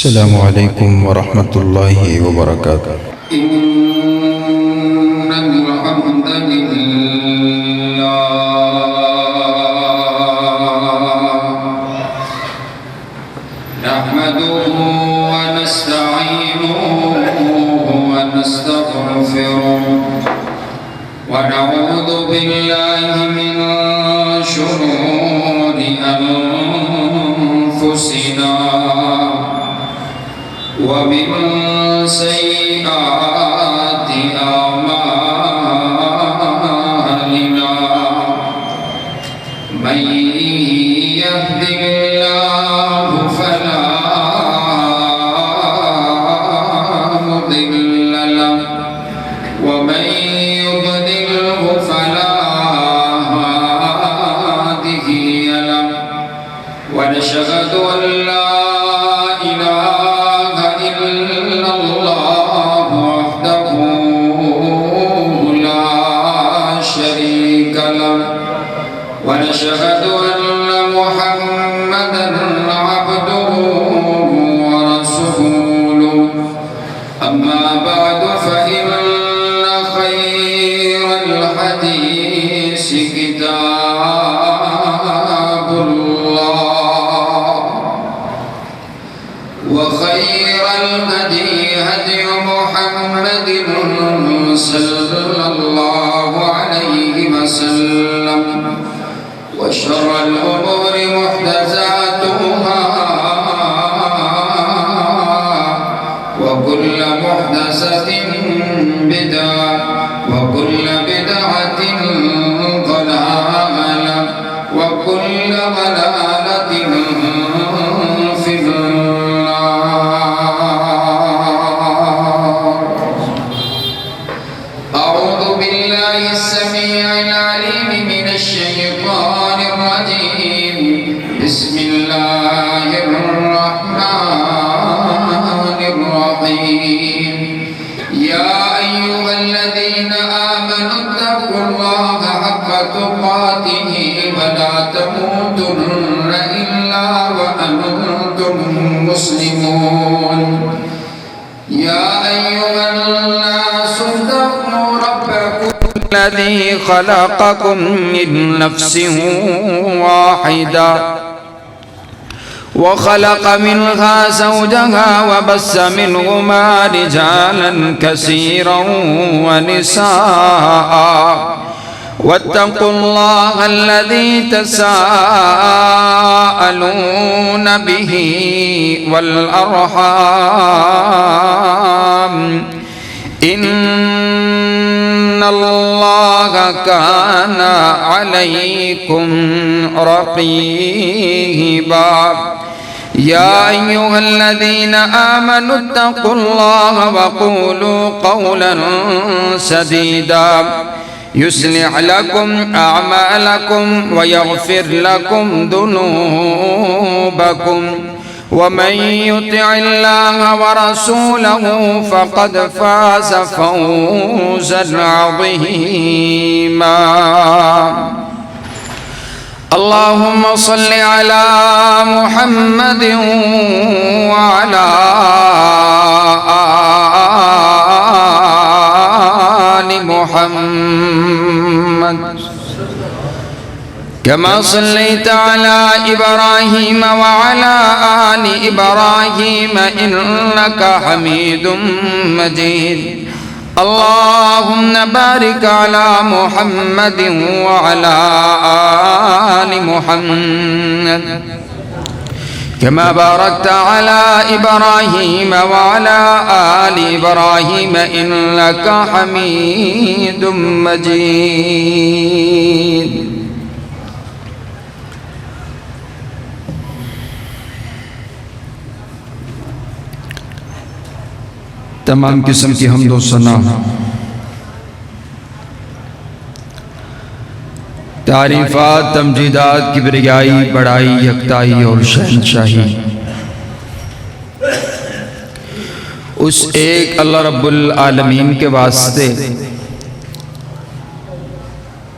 السلام علیکم ورحمۃ اللہ وبرکاتہ۔ إن الحمد لله نحمده ونستعينه ونستغفره ونعوذ بالله من شرور أنفسنا ومن سيئات أعمالنا من يهد الله فلا مضل له ومن يضلله فلا هادي له ونشهد أن لا ونشهد أن محمدًا عبده ورسوله أما بعد فإن خير الحديث كتاب الله وخير الهدي هدي محمد صلى الله عليه وسلم وشر الأمور محدثاتها وكل محدثة بدعة وكل بدعة ضلالة وكل ضلالة في النار. أعوذ بالله السميع العليم من الشيطان الرجيم. بسم الله الرحمن الرحيم. يا أيها الذين آمنوا اتقوا الله حق تقاته ولا تموتن إلا وأنتم مسلمون. يا أيها الناس اتقوا ربكم الذي خلقكم من نفس واحدة وخلق منها زوجها وبث منهما رجالا كثيرا ونساء واتقوا الله الذي تساءلون به والأرحام إن الله كان عليكم رقيبا. يا أيها الذين آمنوا اتقوا الله وقولوا قولا سديدا يصلح لكم أعمالكم ويغفر لكم ذنوبكم ومن يطع الله ورسوله فقد فاز فوزا عظيما. اللهم صل على محمد وعلى آل محمد كما صليت على إبراهيم وعلى آل إبراهيم إنك حميد مجيد. اللهم بارك على محمد وعلى آل محمد كما باركت على إبراهيم وعلى آل إبراهيم إنك حميد مجيد. تمام قسم کی حمد و ثنا تعریفات تمجیدات کبریائی بڑائی یکتائی اور شہنشاہی اس ایک اللہ رب العالمین کے واسطے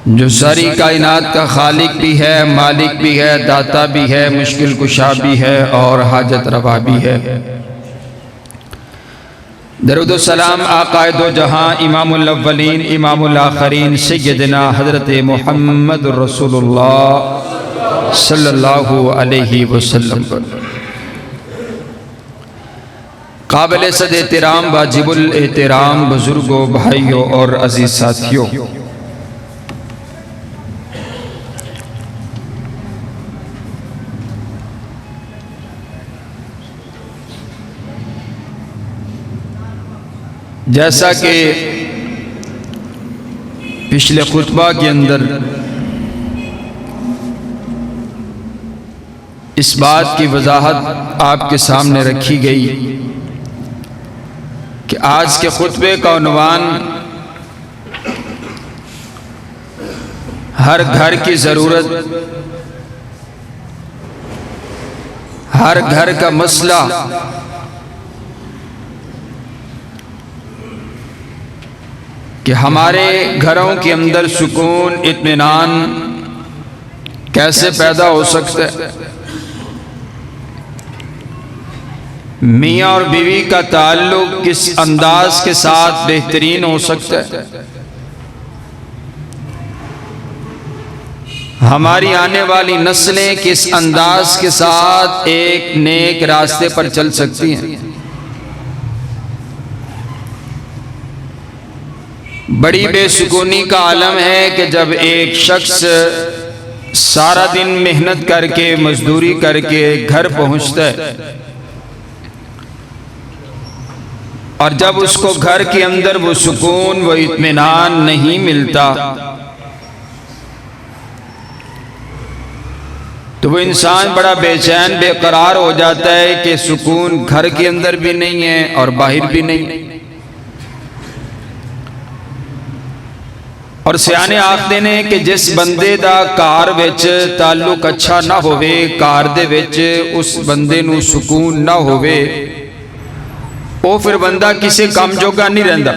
جو ساری کائنات کا خالق بھی ہے، مالک بھی ہے، داتا بھی ہے، مشکل کشا بھی ہے اور حاجت روا بھی ہے۔ درود و سلام آقا دو جہاں امام الاولین امام الآخرین سیدنا حضرت محمد رسول اللہ صلی اللہ علیہ وسلم پر قابل صد احترام واجب الاحترام بزرگوں بھائیوں اور عزیز ساتھیوں، جیسا کہ پچھلے خطبہ کے اندر اس بات کی وضاحت آپ کے سامنے رکھی گئی کہ آج کے خطبے کا عنوان ہر گھر کی ضرورت، ہر گھر کا مسئلہ، کہ ہمارے گھروں کے اندر سکون اطمینان کیسے پیدا ہو سکتا ہے، میاں اور بیوی کا تعلق کس انداز کے ساتھ بہترین ہو سکتا ہے، ہماری آنے والی نسلیں کس انداز کے ساتھ ایک نیک راستے پر چل سکتی ہیں۔ بڑی بے سکونی کا عالم ہے کہ جب ایک شخص سارا دن محنت کر کے مزدوری کر کے گھر پہنچتا ہے اور جب اس کو گھر کے اندر وہ سکون وہ اطمینان نہیں ملتا تو وہ انسان بڑا بے چین بے قرار ہو جاتا ہے کہ سکون گھر کے اندر بھی نہیں ہے اور باہر بھی نہیں ہے۔ اور سیانے آخدے نے کہ جس بندے دا کار وچ تعلق اچھا نہ ہوئے، کار دے وچ اس بندے نو سکون نہ ہوئے، وہ پھر بندہ کسی کام جوگا نہیں رہندا۔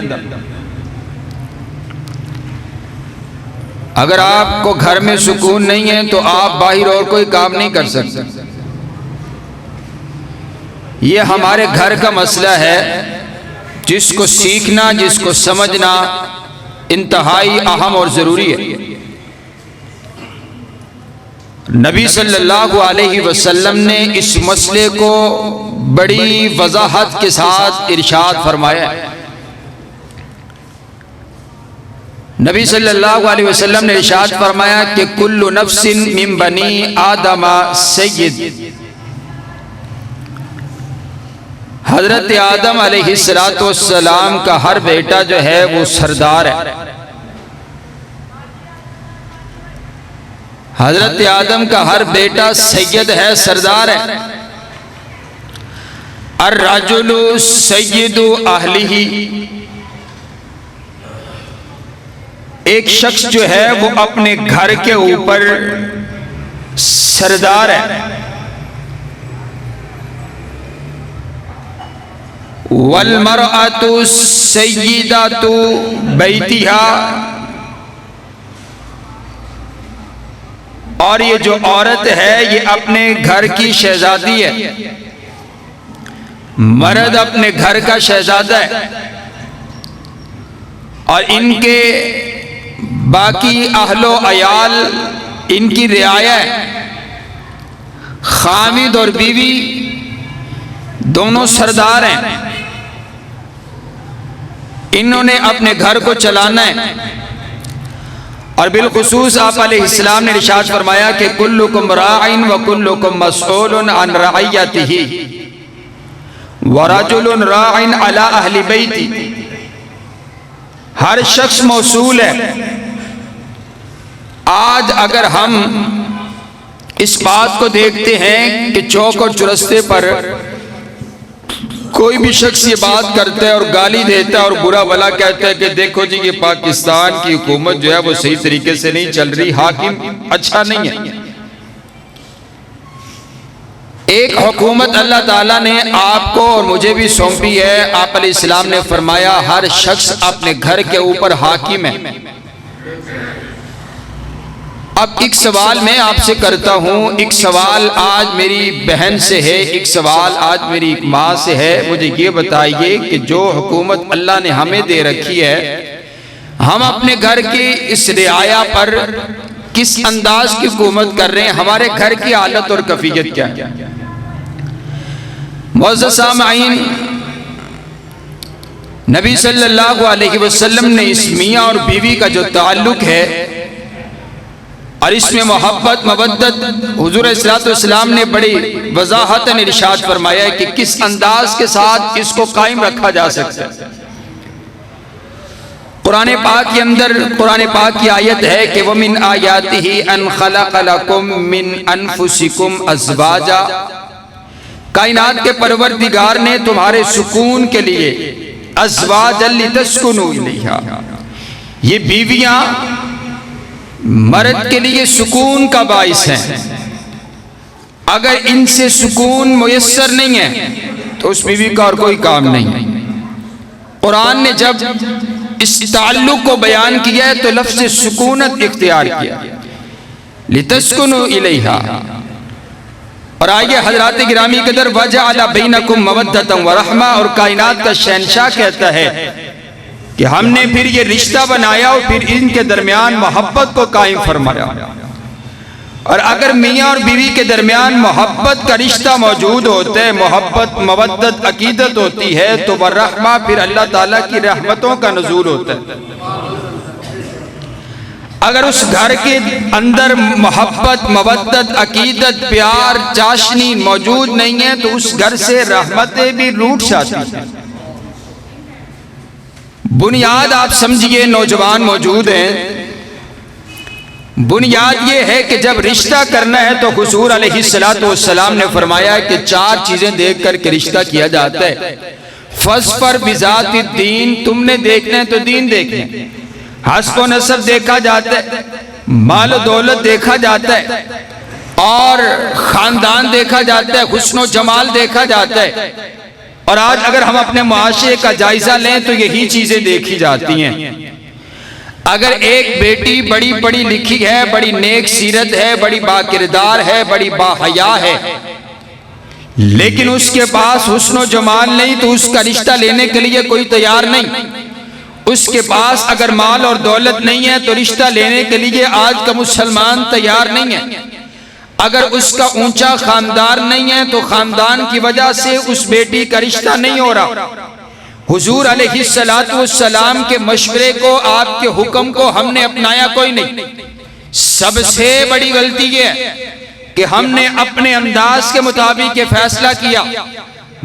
اگر آپ کو گھر میں سکون نہیں ہے تو آپ باہر اور کوئی کام نہیں کر سکتے۔ یہ ہمارے گھر کا مسئلہ ہے جس کو سیکھنا، جس کو سمجھنا انتہائی اہم اور ضروری ہے۔ نبی صلی اللہ علیہ وسلم نے اس مسئلے کو بڑی وضاحت کے ساتھ ارشاد فرمایا ہے۔ نبی صلی اللہ علیہ وسلم نے ارشاد فرمایا کہ کل نفس من بنی آدم سید، حضرت آدم علیہ السلام کا ہر بیٹا جو ہے وہ سردار ہے۔ حضرت آدم کا ہر بیٹا سید ہے، سردار ہے۔ الرجل سید اہلہ، ایک شخص جو ہے وہ اپنے گھر کے اوپر سردار ہے۔ والمرأة سیدۃ بیتہا، اور یہ جو عورت ہے یہ اپنے گھر کی شہزادی ہے، مرد اپنے گھر کا شہزادہ ہے، اور ان کے باقی اہل و عیال ان کی رعایا ہے۔ خامد اور بیوی دونوں سردار ہیں، انہوں نے اپنے گھر کو چلانا ہے۔ اور بالخصوص آپ علیہ السلام نے ارشاد فرمایا کہ کلکم راع وکلکم مسئول عن رعیتہ ورجل راع علی اہل بیتی، ہر شخص موصول ہے۔ آج اگر ہم اس بات کو دیکھتے ہیں کہ چوک اور چرستے پر کوئی بھی شخص یہ بات کرتا ہے اور گالی دیتا ہے اور برا بھلا کہتا ہے کہ دیکھو جی یہ پاکستان کی حکومت جو ہے وہ صحیح طریقے سے نہیں چل رہی، حاکم اچھا نہیں ہے۔ ایک حکومت اللہ تعالیٰ نے آپ کو اور مجھے بھی سونپی ہے۔ آپ علیہ السلام نے فرمایا ہر شخص اپنے گھر کے اوپر حاکم ہے۔ اب ایک سوال میں آپ سے کرتا ہوں، ایک سوال آج میری بہن سے ہے، ایک سوال آج میری ماں سے ہے. مجھے یہ بتائیے کہ جو حکومت اللہ نے ہمیں دے رکھی ہے، ہم اپنے گھر کی اس رعایا پر کس انداز کی حکومت کر رہے ہیں؟ ہمارے گھر کی حالت اور کیفیت کیا ہے؟ معزز سامعین، نبی صلی اللہ علیہ وسلم نے اس میاں اور بیوی کا جو تعلق ہے اور اس میں محبت مودت، حضور صلی اللہ علیہ وسلم نے بڑی وضاحتاً ارشاد فرمایا ہے کہ کس انداز کے ساتھ اس کو قائم رکھا جا سکتا ہے. قرآن پاک کے اندر قرآن پاک کی آیت ہے کہ وَمِنْ آیَاتِهِ أَنْ خَلَقَ لَكُم مِّنْ أَنفُسِكُمْ أَزْوَاجًا، کائنات کے پروردگار نے تمہارے سکون کے لیے ازواجا لتسکنوا الیہا، یہ بیویاں مرد کے لیے سکون کا باعث ہیں. اگر ان سے سکون میسر نہیں ہے تو اس بیوی کا اور کوئی کام نہیں. قرآن نے جب اس تعلق کو بیان کیا ہے تو لفظ سکونت اختیار کیا، لتسکنوا الیہا. اور آئیے حضرات گرامی قدر، وَجَعَلَ بَيْنَكُمْ مَوَدَّةً وَرَحْمَةً، اور کائنات کا شہنشاہ کہتا ہے کہ ہم نے پھر یہ رشتہ بنایا اور پھر ان کے درمیان محبت کو قائم فرمایا. اور اگر میاں اور بیوی کے درمیان محبت کا رشتہ موجود ہوتا ہے، محبت مودت عقیدت ہوتی ہے، تو وَالرَّحْمَةِ، پھر اللہ تعالیٰ کی رحمتوں کا نزول ہوتا ہے. اگر اس گھر کے اندر محبت مودت عقیدت پیار چاشنی موجود نہیں ہے تو اس گھر سے رحمتیں بھی روٹ جاتی ہیں. بنیاد آپ سمجھئے، نوجوان موجود ہیں، بنیاد یہ ہے کہ جب رشتہ کرنا ہے تو حضور علیہ السلام نے فرمایا کہ 4 چیزیں دیکھ کر کے رشتہ کیا جاتا ہے. فَاظْفَرْ بِذَاتِ الدِّین، تم نے دیکھنا ہے تو دین دیکھنا ہے. حسب و نسب دیکھا جاتا ہے، مال و دولت دیکھا جاتا ہے، اور خاندان دیکھا جاتا ہے، حسن و جمال دیکھا جاتا ہے. اور آج اگر ہم اپنے معاشرے کا جائزہ لیں تو یہی چیزیں دیکھی جاتی ہیں. اگر ایک بیٹی بڑی پڑھی لکھی ہے، بڑی نیک سیرت ہے، بڑی باکردار ہے، بڑی باحیا ہے، لیکن اس کے پاس حسن و جمال نہیں تو اس کا رشتہ لینے کے لیے کوئی تیار نہیں. اس کے پاس اگر مال اور دولت نہیں ہے تو رشتہ لینے کے لیے آج کا مسلمان تیار نہیں ہے. اگر اس کا اونچا خاندان نہیں ہے تو خاندان کی وجہ سے اس بیٹی کا رشتہ نہیں ہو رہا. حضور علیہ السلام کے مشورے کو، آپ کے حکم کو ہم نے اپنایا کوئی نہیں. سب سے بڑی غلطی یہ ہے کہ ہم نے اپنے انداز کے مطابق یہ فیصلہ کیا.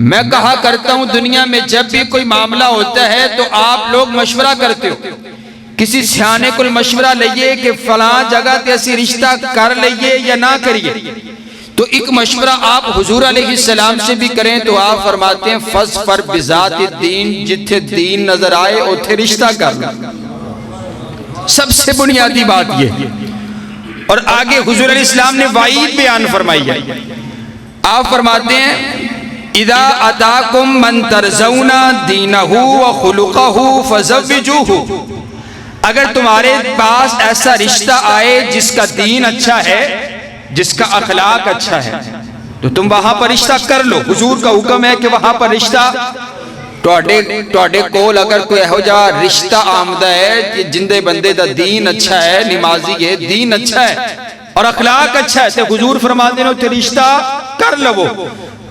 میں کہا کرتا ہوں دنیا میں جب بھی کوئی معاملہ ہوتا ہے تو آپ لوگ مشورہ کرتے ہو، کسی سیانے کو مشورہ لئیے کہ فلاں جگہ تے اسی رشتہ کر لئیے یا نہ کریے. تو ایک مشورہ آپ حضور علیہ السلام سے بھی کریں تو آپ فرماتے ہیں فَاظْفَرْ بِذَاتِ الدِّین، جتھے دین نظر آئے اتھے رشتہ کر لیں. سب سے بنیادی بات یہ. اور آگے حضور علیہ السلام نے وعید بیان فرمائی ہے. آپ فرماتے ہیں اِذَا أَتَاكُم مَّن تَرْضَوْنَ دِينَهُ وَخُلُقَهُ فَزَوِّجُوهُ، اگر تمہارے پاس ایسا رشتہ آئے جس کا دین اچھا ہے، جس کا اخلاق اچھا ہے، تو تم وہاں پر رشتہ کر لو. حضور کا حکم ہے کہ وہاں پر رشتہ توڑے کول اگر کوئی ہو جا رشتہ آمدہ ہے کہ جندے بندے دا دین اچھا ہے، نمازی ہے، دین اچھا ہے اور اخلاق اچھا ہے، تو حضور فرماتے ہیں تو رشتہ کر لو.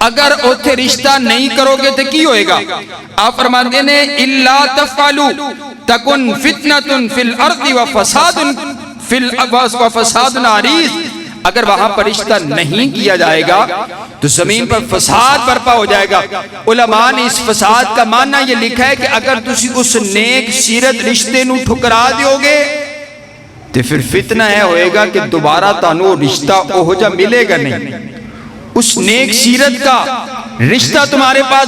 اگر اوتھے رشتہ نہیں کرو گے تو کی ہوئے گا؟ آپ فرماتے ہیں اِلَّا تَفْعَلُوا تَكُنْ فِتْنَةٌ فِي الْأَرْضِ وَفَسَادٌ عَرِيضٌ، اگر وہاں پر رشتہ نہیں کیا جائے گا تو زمین پر فساد برپا ہو جائے گا. علماء نے اس فساد کا معنی یہ لکھا ہے کہ اگر تسی اس نیک سیرت رشتے نو ٹھکرا دیو گے تو پھر فتنہ ہے ہوئے گا کہ دوبارہ تانو رشتہ اوہ جا ملے گا نہیں. اس نیک سیرت کا رشتہ تمہارے پاس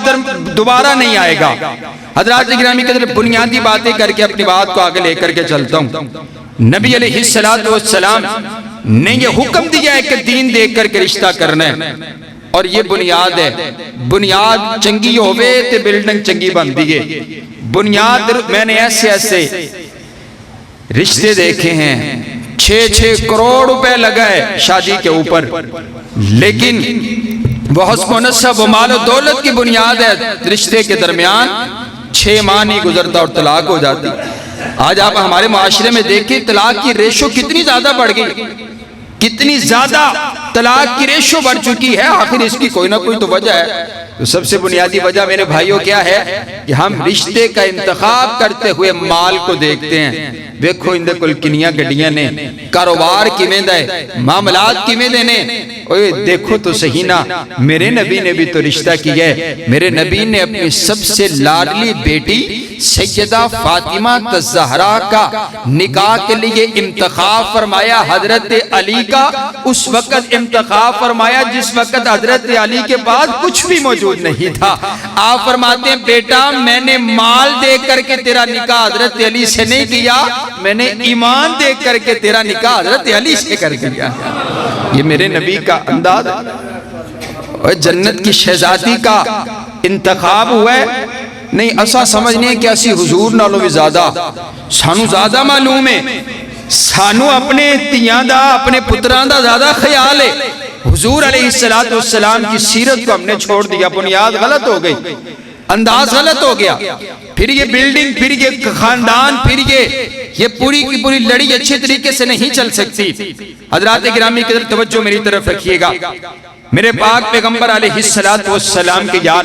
دوبارہ نہیں آئے گا. حضرات گرامی قدر بنیادی باتیں کر کے اپنی بات کو آگے لے کر کے چلتا ہوں. نبی علیہ السلام نے یہ حکم دیا ہے کہ دین دیکھ کر کے رشتہ کرنا ہے اور یہ بنیاد ہے. بنیاد چنگی ہوئے تے بلڈنگ چنگی بن دیئے. بنیاد میں نے ایسے رشتے دیکھے ہیں 6 کروڑ روپے لگائے شادی کے اوپر، لیکن وہ حسب و نسب و مال و دولت کی بنیاد ہے، رشتے کے درمیان 6 ماہ نہیں گزرتا اور طلاق ہو جاتی۔ آج آپ ہمارے معاشرے میں دیکھیں طلاق کی ریشو کتنی زیادہ بڑھ گئی، کتنی زیادہ طلاق کی ریشو بڑھ چکی ہے۔ آخر اس کی کوئی نہ کوئی تو وجہ ہے۔ تو سب سے بنیادی وجہ میرے بھائیوں کیا ہے کہ ہم رشتے کا انتخاب کرتے ہوئے مال کو دیکھتے ہیں۔ دیکھو اندے کل کنیاں گڈیاں نے، کاروبار کیویں دا ہے، معاملات کیویں دے نے، اوے دیکھو تو صحیح نا، میرے نبی نے بھی تو رشتہ کیا ہے۔ میرے نبی نے اپنی سب سے لاڈلی بیٹی سیدہ فاطمہ الزہرا کا نکاح کے لیے انتخاب فرمایا، حضرت علی کا اس وقت انتخاب فرمایا جس وقت حضرت علی کے پاس کچھ بھی موجود نہیں تھا۔ آپ فرماتے ہیں بیٹا میں نے مال دے کر کے تیرا نکاح حضرت علی سے نہیں کیا، میں نے ایمان دے کر کے تیرا نکاح حضرت علی سے کر دیا۔ یہ میرے نبی کا انداز ہے۔ اور جنت کی شہزادی کا انتخاب ہوا ہے، نہیں ایسا سمجھنے ہے کہ اسی حضور نالوں بھی زیادہ سانو زیادہ معلوم ہے، سانو اپنے تیاں دا اپنے پتران دا زیادہ خیال ہے۔ حضور علیہ السلام کی سیرت کو ہم نے چھوڑ دیا، بنیاد غلط ہو گئی، انداز غلط ہو گیا، پھر یہ بلڈنگ، پھر یہ خاندان، پھر یہ پوری کی پوری لڑی اچھے طریقے سے نہیں چل سکتی۔ حضرات گرامی کی طرف توجہ میری طرف رکھیے گا۔ میرے پاک پیغمبر علیہ السلام کے یار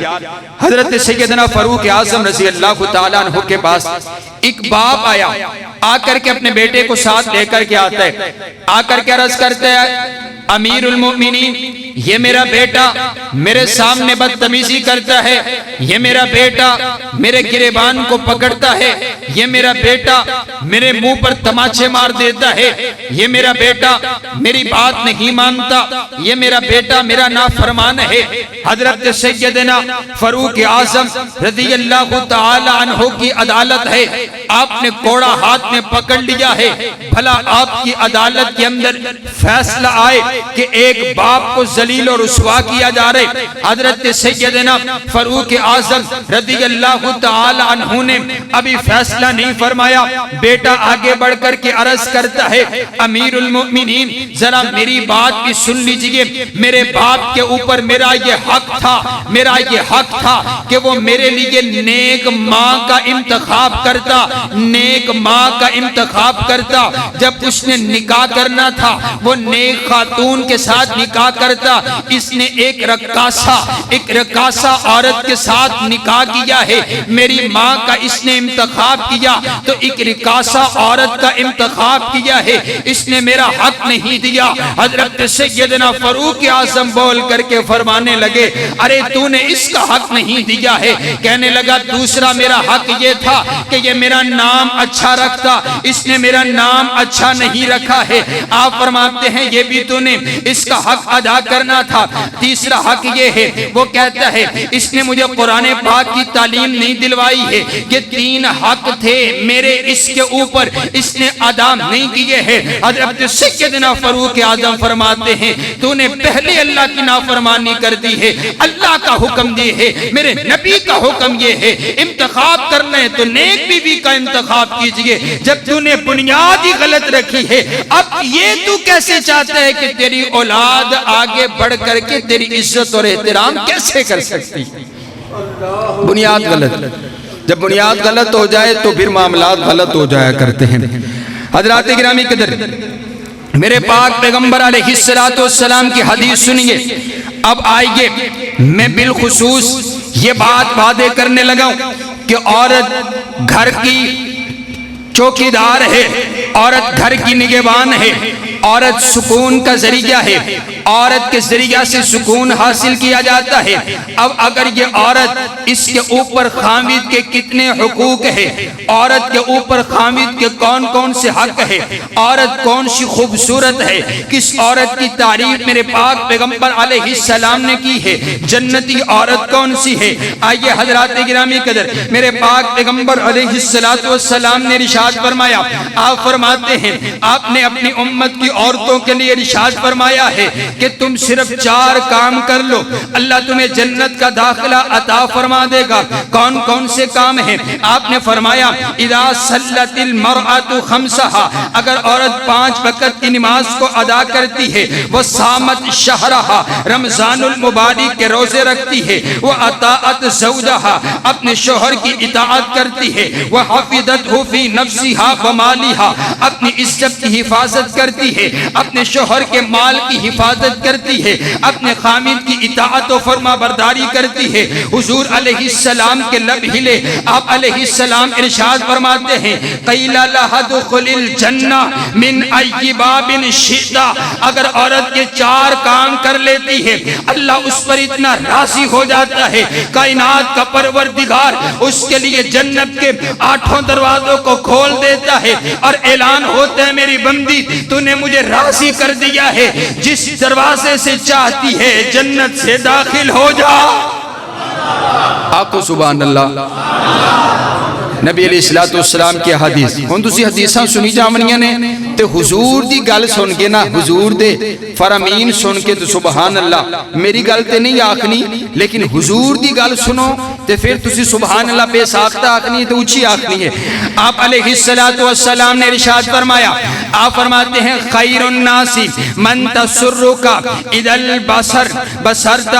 حضرت سیدنا فاروق اعظم رضی اللہ تعالیٰ عنہ کے پاس ایک باپ آیا، آ کر کے اپنے بیٹے کو ساتھ لے کر کے آتا ہے، آ کر کے عرض کرتا ہے امیر المؤمنین یہ میرا بیٹا میرے سامنے بدتمیزی کرتا ہے، یہ میرا بیٹا میرے گریبان کو پکڑتا ہے، یہ میرا بیٹا میرے منہ پر تماچے مار دیتا ہے، یہ میرا بیٹا میری بات نہیں مانتا، یہ میرا بیٹا میرا نافرمان ہے۔ حضرت سیدنا فاروق اعظم رضی اللہ تعالی عنہ کی عدالت ہے، آپ نے کوڑا ہاتھ میں پکڑ لیا ہے، بھلا آپ کی عدالت کے اندر فیصلہ آئے کہ ایک باپ کو ذلیل اور رسوا کیا جا رہے۔ حضرت سیدنا فاروق اعظم رضی اللہ تعالی عنہ نے ابھی فیصلہ نہیں فرمایا، بیٹا آگے بڑھ کر کے عرض کرتا ہے امیر المؤمنین ذرا میری بات کی سن لیجئے، میرے باپ کے اوپر میرا یہ حق تھا کہ وہ میرے لیے نیک ماں کا انتخاب کرتا، جب اس نے نکاح کرنا تھا وہ نیک خاتون کے ساتھ نکاح کرتا، اس نے ایک رقاصہ عورت کے ساتھ نکاح کیا ہے، میری ماں کا اس نے انتخاب کیا تو ایک رقاصہ عورت کا انتخاب کیا ہے، اس نے میرا حق نہیں دیا۔ حضرت سیدنا فاروق اعظم بول کر کے فرمانے لگے ارے تو نے اس کا حق نہیں دیا ہے، کہنے لگا دوسرا میرا حق یہ تھا کہ یہ میرا نام اچھا رکھتا، اس نے میرا نام اچھا نہیں رکھا ہے۔ آپ فرماتے ہیں یہ بھی تو نے اس کا حق ادا کرنا تھا۔ تیسرا حق یہ ہے، وہ کہتا ہے اس نے مجھے قرآن پاک کی تعلیم نہیں دلوائی ہے، یہ 3 حق تھے میرے اس کے اوپر، اس نے ادا نہیں کیے ہیں۔ حضرت سیدنا فاروق اعظم فرماتے ہیں تو نے پہلے اللہ کی نافرمانی کر دی ہے، اللہ کا حکم یہ ہے، میرے نبی کا حکم یہ ہے انتخاب کرنا ہے تو نیک بیوی کا انتخاب کیجئے، جب تو نے بنیاد ہی غلط رکھی ہے اب یہ تو کیسے چاہتا ہے کہ تیری اولاد آگے بڑھ کر کے تیری عزت اور احترام کیسے کر سکتی؟ بنیاد غلط، جب بنیاد غلط ہو جائے تو پھر معاملات غلط ہو جایا کرتے ہیں۔ حضرات گرامی قدر میرے پاک پیغمبر علیہ السلام کی حدیث سنیے۔ اب آئیے میں بالخصوص یہ بات وعدے کرنے لگا ہوں کہ عورت گھر کی چوکیدار ہے، عورت گھر کی نگہبان ہے، عورت سکون کا ذریعہ ہے، عورت کے ذریعہ سے سکون حاصل کیا جاتا ہے۔ اب اگر یہ عورت اس کے اوپر خاوند کے کتنے حقوق ہے، عورت کے اوپر خاوند کے کون کون سے حق ہے، عورت کون سی خوبصورت ہے، کس عورت کی تعریف میرے پاک پیغمبر علیہ السلام نے کی ہے، جنتی عورت کون سی ہے۔ آئیے حضرات گرامی قدر میرے پاک پیغمبر علیہ السلام نے ارشاد فرمایا، آپ فرماتے ہیں آپ نے اپنی امت کی عورتوں کے لیے ارشاد فرمایا ہے کہ تم صرف 4 کام کر لو، اللہ تمہیں جنت کا داخلہ عطا فرما دے گا۔ کون کون سے کام ہیں؟ آپ نے فرمایا اذا صلت المرأة خمسها، اگر عورت 5 وقت کی نماز کو ادا کرتی ہے، وہ صامت شہرها، رمضان المبارک کے روزے رکھتی ہے، وہ اطاعت زوجها، اپنے شوہر کی اطاعت کرتی ہے، وہ حفظته فی نفسها ومالها، اپنی عزت کی حفاظت کرتی ہے، اپنے شوہر کے مال کی حفاظت کرتی ہے، اپنے خامد کی اطاعت و فرما برداری کرتی ہے۔ حضور علیہ السلام کے لب ہلے، آپ علیہ السلام ارشاد فرماتے ہیں قیل لها ادخل الجنہ من ای باب شئت، اگر عورت یہ 4 کام کر لیتی ہے اللہ اس پر اتنا راضی ہو جاتا ہے، کائنات کا پروردگار اس کے لیے جنت کے 8 دروازوں کو کھول دیتا ہے اور اعلان ہوتا ہے میری بندی تو نے مجھے راضی کر دیا ہے، جس دروازے سے چاہتی ہے جنت سے داخل ہو جا۔ آقو سبحان اللہ۔ نبی علیہ السلام کی حدیث ہن تسی حدیثاں سنی جاونیاں نے تے حضور دی گل سن کے نا، حضور دے فرامین سن کے تو سبحان اللہ میری گل تے نہیں آکھنی، لیکن حضور دی گل سنو تے پھر تسی سبحان اللہ بے ساختہ آکھنی تو اچھی آکھنی ہے۔ آپ علیہ السلام نے ارشاد فرمایا، آپ فرماتے ہیں خیر الناس من تسرک اذا البصر بصرت،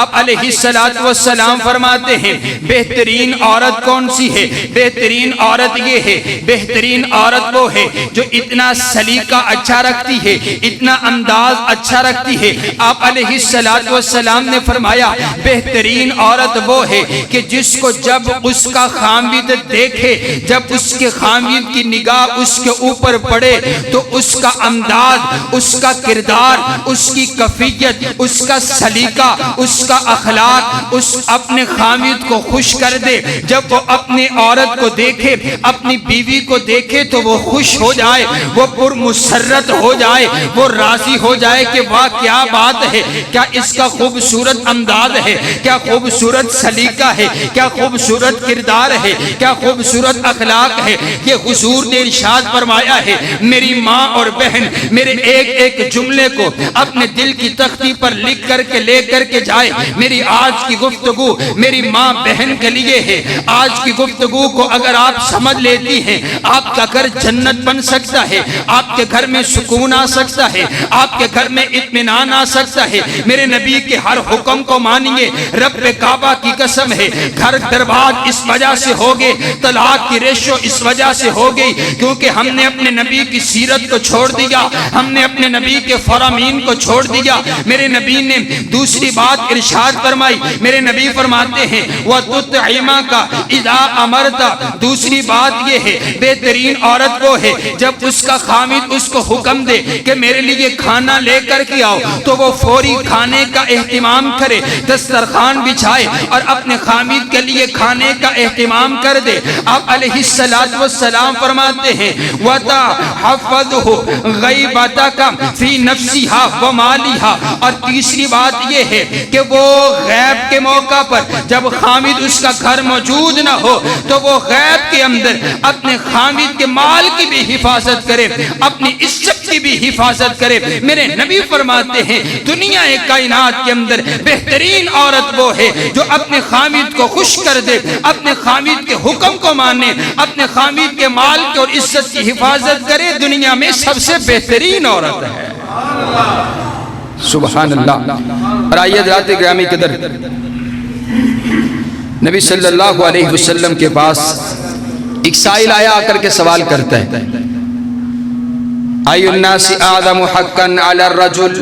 آپ علیہ السلام فرماتے ہیں بہترین عورت کون سی ہے؟ بہترین عورت یہ ہے، بہترین عورت وہ ہے جو اتنا سلیقہ اچھا رکھتی ہے، اتنا انداز اچھا رکھتی ہے۔ آپ علیہ السلام نے فرمایا بہترین عورت وہ ہے کہ جس کو جب اس کا خامد دیکھے، جب اس کے خامد کی نگاہ اس کے اوپر پڑے تو اس کا انداز، اس کا کردار، اس کی کیفیت، اس کا سلیقہ، اس کا اخلاق اس اپنے خامد کو خوش کر دے۔ جب وہ اپنی عورت کو دیکھے، اپنی بیوی کو دیکھے تو وہ خوش ہو جائے، وہ پرمسرت ہو جائے، وہ راضی ہو جائے کہ واہ کیا بات ہے، کیا اس کا خوبصورت انداز ہے، کیا خوبصورت سلیقہ ہے، کیا خوبصورت کردار ہے، کیا خوبصورت اخلاق ہے۔ یہ حضور نے ارشاد فرمایا ہے میری ماں اور بہن میرے ایک ایک جملے کو اپنے دل کی تختی پر لکھ کر کے لے کر کے جائے۔ میری آج کی گفتگو میری ماں بہن کے لیے ہے۔ آج کی گفتگو کو اگر آپ سمجھ لیتی ہیں آپ کا گھر جنت بن سکتا ہے، آپ کے گھر میں سکون آ سکتا ہے، آپ کے گھر میں اطمینان آ سکتا ہے۔ میرے نبی کے ہر حکم کو مانیے، رب کعبہ کی قسم ہے گھر برباد اس وجہ سے ہو گئے، طلاق کی ریشو اس وجہ سے ہو گئی کیونکہ ہم نے اپنے نبی کی سیرت کو چھوڑ دیا، ہم نے اپنے نبی کے فرامین کو چھوڑ دیا۔ میرے نبی نے دوسری بات ارشاد فرمائی، میرے نبی فرماتے ہیں وَتُطْعِمَكَ اِذَا أَمَرْتَ، دوسری بات یہ ہے بہترین عورت وہ ہے جب اس کا خامد اس کو حکم دے کہ میرے لیے کھانا لے کر کے آؤ تو وہ فوری کھانے کا اہتمام کرے، دسترخوان بچھائے اور اپنے خامد کے لیے کھانے کا اہتمام کر دے۔ آپ علیہ السلام فرماتے ہیں وَتَحَفَّظْهُ غَيْبَتَكَ فِي نَفْسِهَا وَمَالِهَا، اور تیسری بات یہ ہے کہ وہ غیب کے موقع پر جب خامد اس کا گھر موجود نہ ہو تو وہ غیب کے اندر اپنے خامد کے مال کی بھی حفاظت کرے، اپنی عزت کی بھی حفاظت کرے۔ میرے نبی فرماتے ہیں دنیا کائنات کے اندر بہترین عورت وہ ہے جو اپنے خامد کو خوش کر دے، اپنے خامد کے حکم کو مانے، اپنے خامد کے مال کی اور عزت کی حفاظت کرے، دنیا میں سب سے بہترین عورت ہے۔ سبحان اللہ۔ اور آئیے حضرات گرامی قدر، نبی صلی اللہ علیہ وسلم کے پاس ایک سائل آیا آ کر کے سوال کرتا ہے اَيُّ النَّاسِ أَعْظَمُ حَقًّا عَلَى الرَّجُلِ،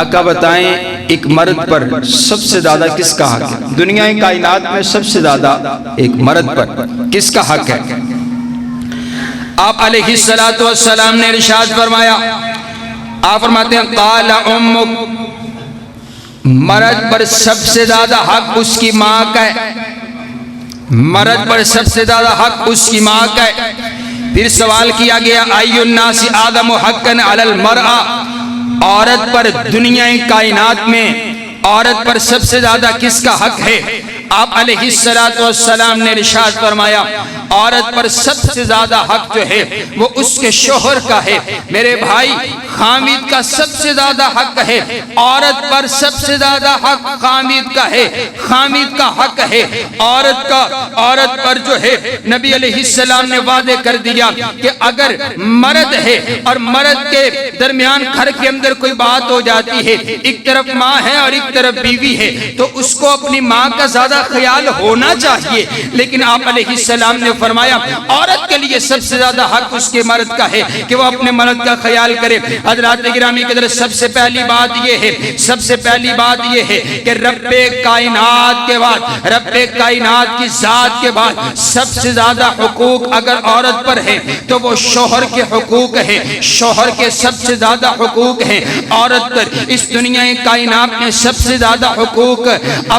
آقا بتائیں ایک مرد پر سب سے زیادہ کس کا حق ہے؟ دنیا کائنات میں سب سے زیادہ ایک مرد پر کس کا حق ہے؟ آپ علیہ السلام نے ارشاد فرمایا، آپ فرماتے ہیں قال امک، مرد پر سب سے زیادہ حق اس کی ماں کا ہے، مرد پر سب سے زیادہ حق اس کی ماں کا ہے۔ پھر سوال کیا گیا اَيُّ النَّاسِ أَعْظَمُ حَقًّا عَلَى الْمَرْأَةِ، عورت پر دنیا کائنات میں عورت پر سب سے زیادہ کس کا حق ہے؟ آپ علیہ السلام نے ارشاد فرمایا عورت پر سب سے زیادہ حق جو ہے وہ اس کے شوہر کا ہے۔ میرے بھائی خامد کا سب سے زیادہ حق ہے، عورت پر سب سے زیادہ حق خامد کا ہے، خامد کا حق ہے عورت پر جو ہے۔ نبی علیہ السلام نے وعدے کر دیا کہ اگر مرد ہے اور مرد کے درمیان گھر کے اندر کوئی بات ہو جاتی ہے، ایک طرف ماں ہے اور ایک طرف بیوی ہے، تو اس کو اپنی ماں کا زیادہ خیال ہونا چاہیے، لیکن آپ علیہ السلام نے فرمایا عورت کے لیے سب سے زیادہ حق اس کے مرد کا ہے کہ وہ اپنے مرد کا خیال کرے۔ حضرات گرامی کے درس سب سے پہلی بات یہ ہے کہ رب کائنات کے بعد، رب کائنات کی ذات کے بعد سب سے زیادہ حقوق اگر عورت پر ہے تو وہ شوہر کے حقوق ہیں، شوہر کے سب سے زیادہ حقوق ہیں عورت پر۔ اس دنیا کائنات میں سب سے زیادہ حقوق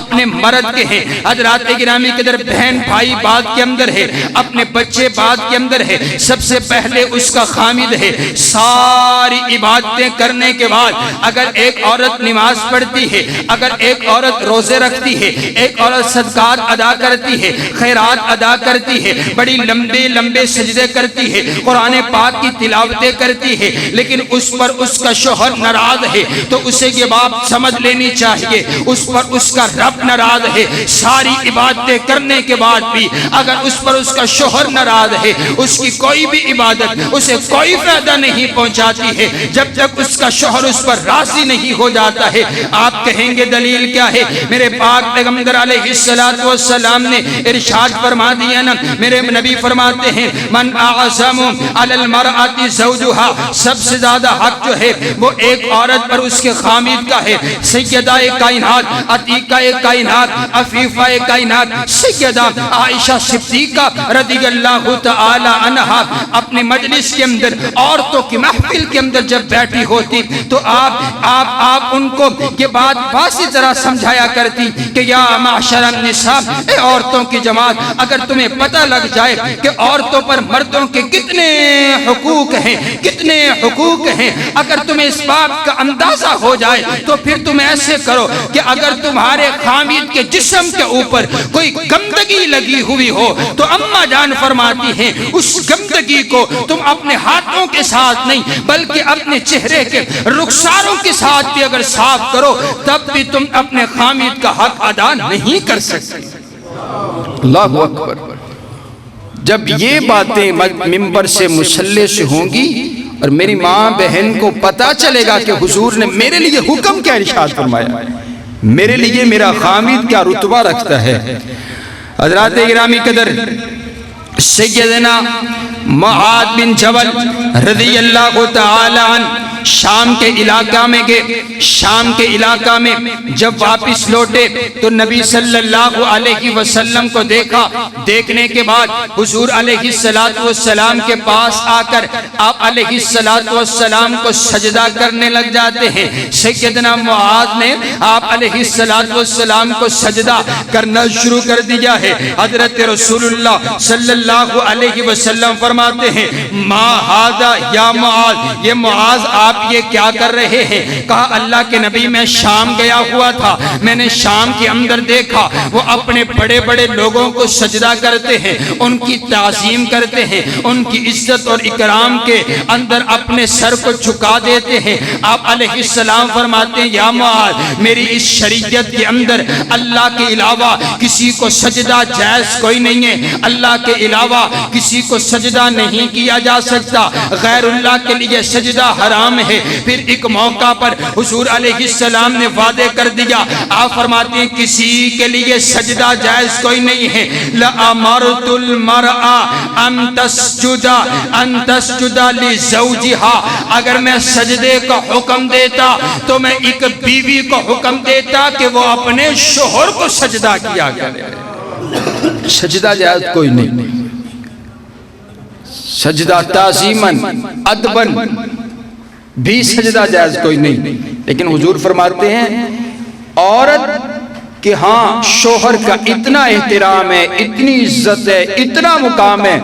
اپنے مرد کے ہیں۔ حضرات گرامی کے در بہن بھائی بات کے اندر ہے، اپنے بچے بات کے اندر ہے، سب سے پہلے اس کا خامد ہے۔ ساری عبادتیں کرنے کے بعد اگر ایک عورت نماز پڑھتی ہے، اگر ایک عورت روزے رکھتی ہے، ایک عورت صدقات ادا کرتی ہے، خیرات ادا کرتی ہے، بڑی لمبے لمبے سجدے کرتی ہے، قرآن پاک کی تلاوتیں کرتی ہے، لیکن اس پر اس کا شوہر ناراض ہے تو اسے یہ بات سمجھ لینی چاہیے اس پر اس کا رب ناراض ہے۔ ساری عبادتیں کرنے کے بعد بھی اگر اس پر اس کا شوہر ناراض ہے، اس کی کوئی بھی عبادت اسے کوئی فائدہ نہیں پہنچاتی ہے جب تک اس کا شوہر اس پر راضی نہیں ہو جاتا ہے۔ آپ کہیں گے دلیل کیا ہے؟ میرے پاک پیغمبر علیہ السلام نے ارشاد فرما دیا نا، میرے نبی فرماتے ہیں من اعظم علی المرأة زوجها، سب سے زیادہ حق جو ہے وہ ایک عورت پر اس کے خامد کا ہے۔ سیدہ کائنات، عتیقہ کائنات، عفیفہ کائنات سیدہ عائشہ صدیقہ رضی اللہ تعالی عنہا اپنے مجلس کے اندر، عورتوں کی محفل کے اندر جب بیٹھی ہوتی تو آپ ان کو یہ بات واضح طرح سمجھایا کرتی کہ یا معشر النساء، اے عورتوں کی جماعت، اگر تمہیں پتہ لگ جائے کہ عورتوں پر مردوں کے کتنے حقوق ہیں، اگر تمہیں اس بات کا اندازہ ہو جائے تو پھر تم ایسے کرو کہ اگر تمہارے خامد کے جسم کے اوپر کوئی گندگی لگی ہوئی ہو تو اماں جان فرماتی ہیں اس گندگی کو تم اپنے ہاتھوں کے ساتھ نہیں بلکہ اپنے چہرے کے رخساروں کے ساتھ بھی اگر صاف کرو تب بھی تم اپنے خامد کا حق ادا نہیں کر سکتے۔ اللہ اکبر۔ جب یہ باتیں منبر سے مصلی سے ہوں گی اور میری ماں بہن کو پتا چلے گا کہ حضور نے میرے لیے حکم کیا ارشاد فرمایا، میرے لیے میرا خامد کیا رتبہ رکھتا ہے۔ حضرات گرامی قدر، سیدنا معاذ بن جبل رضی اللہ تعالی عنہ شام کے علاقہ میں گئے۔ شام کے علاقہ میں جب واپس لوٹے تو نبی صلی اللہ علیہ وسلم کو دیکھا۔ دیکھنے کے بعد حضور علیہ السلام کے پاس آ کر آپ علیہ السلام کو سجدہ کرنے لگ جاتے ہیں۔ سیدنا معاذ نے آپ علیہ السلام کو سجدہ کرنا شروع کر دیا ہے۔ حضرت رسول اللہ صلی اللہ علیہ وسلم فرماتے ہیں ما ھذا یا معاذ، یہ معاذ آپ یہ کیا کر رہے ہیں؟ کہا اللہ کے نبی میں شام گیا ہوا تھا، میں نے شام کے اندر دیکھا وہ اپنے بڑے بڑے لوگوں کو سجدہ کرتے ہیں، ان کی تعظیم کرتے ہیں، ان کی عزت اور اکرام کے اندر اپنے سر کو جھکا دیتے ہیں۔ آپ علیہ السلام فرماتے ہیں یا معاذ، میری اس شریعت کے اندر اللہ کے علاوہ کسی کو سجدہ جائز کوئی نہیں ہے، اللہ کے علاوہ کسی کو سجدہ نہیں کیا جا سکتا، غیر اللہ کے لیے سجدہ حرام ہے۔ پھر ایک موقع پر حضور علیہ السلام نے وعدے کر دیا، آپ فرماتے ہیں کسی کے لیے سجدہ جائز کوئی نہیں ہے۔ لَأَمَرْتُ الْمَرْأَ أَن تَسْجُدَ لِزَوْجِهَا، اگر میں سجدے کا حکم دیتا تو میں ایک بیوی کو حکم دیتا کہ وہ اپنے شوہر کو سجدہ کیا کرے۔ سجدہ جائز کوئی نہیں، سجدہ تعظیماً ادباً بھی سجدہ جائز کوئی نہیں، لیکن حضور فرماتے ہیں عورت کہ ہاں شوہر کا اتنا احترام ہے، اتنی عزت ہے، اتنا مقام ہے،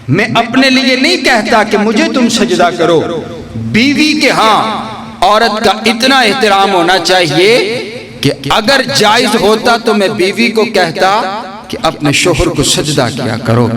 میں اپنے لیے نہیں کہتا کہ مجھے تم سجدہ کرو، بیوی کے ہاں عورت کا اتنا احترام ہونا چاہیے کہ اگر جائز ہوتا تو میں بیوی کو کہتا کہ اپنے شوہر کو سجدہ کیا کرو۔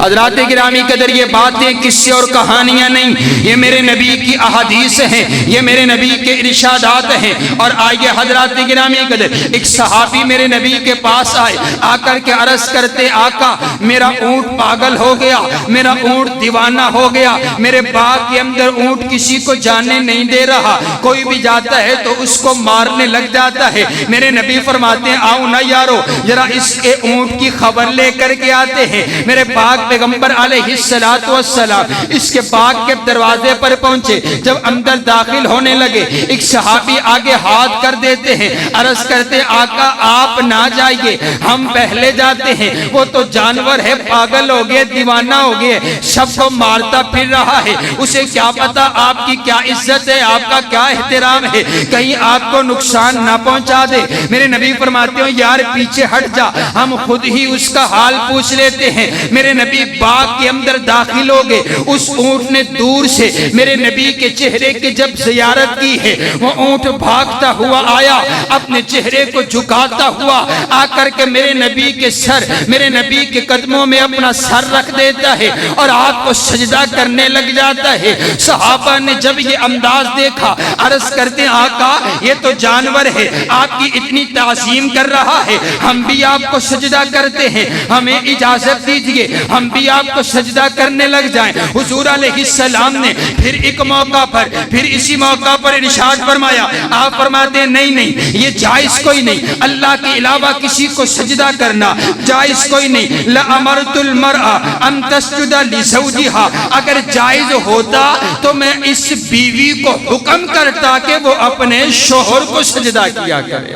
حضرات گرامی قدر یہ باتیں قصے اور کہانیاں نہیں، یہ میرے نبی کی احادیث ہیں، یہ میرے نبی کے ارشادات ہیں۔ اور آئیے حضرات گرامی قدر، ایک صحابی میرے نبی کے پاس آئے، آ کر کے عرض کرتے آقا میرا اونٹ پاگل ہو گیا، میرا اونٹ دیوانہ ہو گیا، میرے باغ کے اندر اونٹ کسی کو جانے نہیں دے رہا، کوئی بھی جاتا ہے تو اس کو مارنے لگ جاتا ہے۔ میرے نبی فرماتے ہیں آؤ نا یارو ذرا اس کے اونٹ کی خبر لے کر کے آتے ہیں۔ میرے پاک پیغمبر علیہ السلام اس کے باغ کے دروازے پر پہنچے، جب اندر داخل ہونے لگے ایک صحابی آگے ہاتھ کر دیتے ہیں، عرض کرتے آقا آپ نہ جائیے، ہم پہلے جاتے ہیں، وہ تو جانور ہے، پاگل ہو گئے، دیوانہ ہو گئے، سب کو مارتا پھر رہا ہے، اسے کیا پتا آپ کی کیا عزت ہے، آپ کا کیا احترام ہے، کہیں آپ کو نقصان نہ پہنچا دے۔ میرے نبی فرماتے ہیں یار پیچھے ہٹ جا، ہم خود ہی اس کا حال پوچھ لیتے ہیں۔ میرے نبی باغ کے اندر داخل ہو گئے، اس اونٹ نے دور سے میرے نبی کے چہرے کی جب زیارت کی ہے، وہ اونٹ بھاگتا ہوا آیا، اپنے چہرے کو جھکاتا ہوا آ کر کے میرے نبی کے سر، میرے نبی کے قدموں میں اپنا سر رکھ دیتا ہے اور آپ کو سجدہ کرنے لگ جاتا ہے۔ صحابہ نے جب یہ انداز دیکھا عرض کرتے ہیں آقا یہ تو جانور ہے، آپ کی اتنی تعظیم کر رہا ہے، ہم بھی آپ کو سجدہ کرتے ہیں، ہمیں اجازت دیجئے ہم بھی آپ کو سجدہ کرنے لگ جائیں۔ حضور علیہ السلام نے پھر ایک موقع پر، پھر اسی موقع پر ارشاد فرمایا، آپ فرماتے ہیں نہیں نہیں یہ جائز کوئی نہیں، اللہ کے علاوہ کسی کو سجدہ کرنا جائز کوئی نہیں۔ لَأَمَرْتُ الْمَرْأَ أَن تَسْجُدَ لِزَوْجِهَا، اگر جائز ہوتا تو میں اس بیوی کو حکم کرتا کہ وہ اپنے شوہر کو سجدہ کیا کرے۔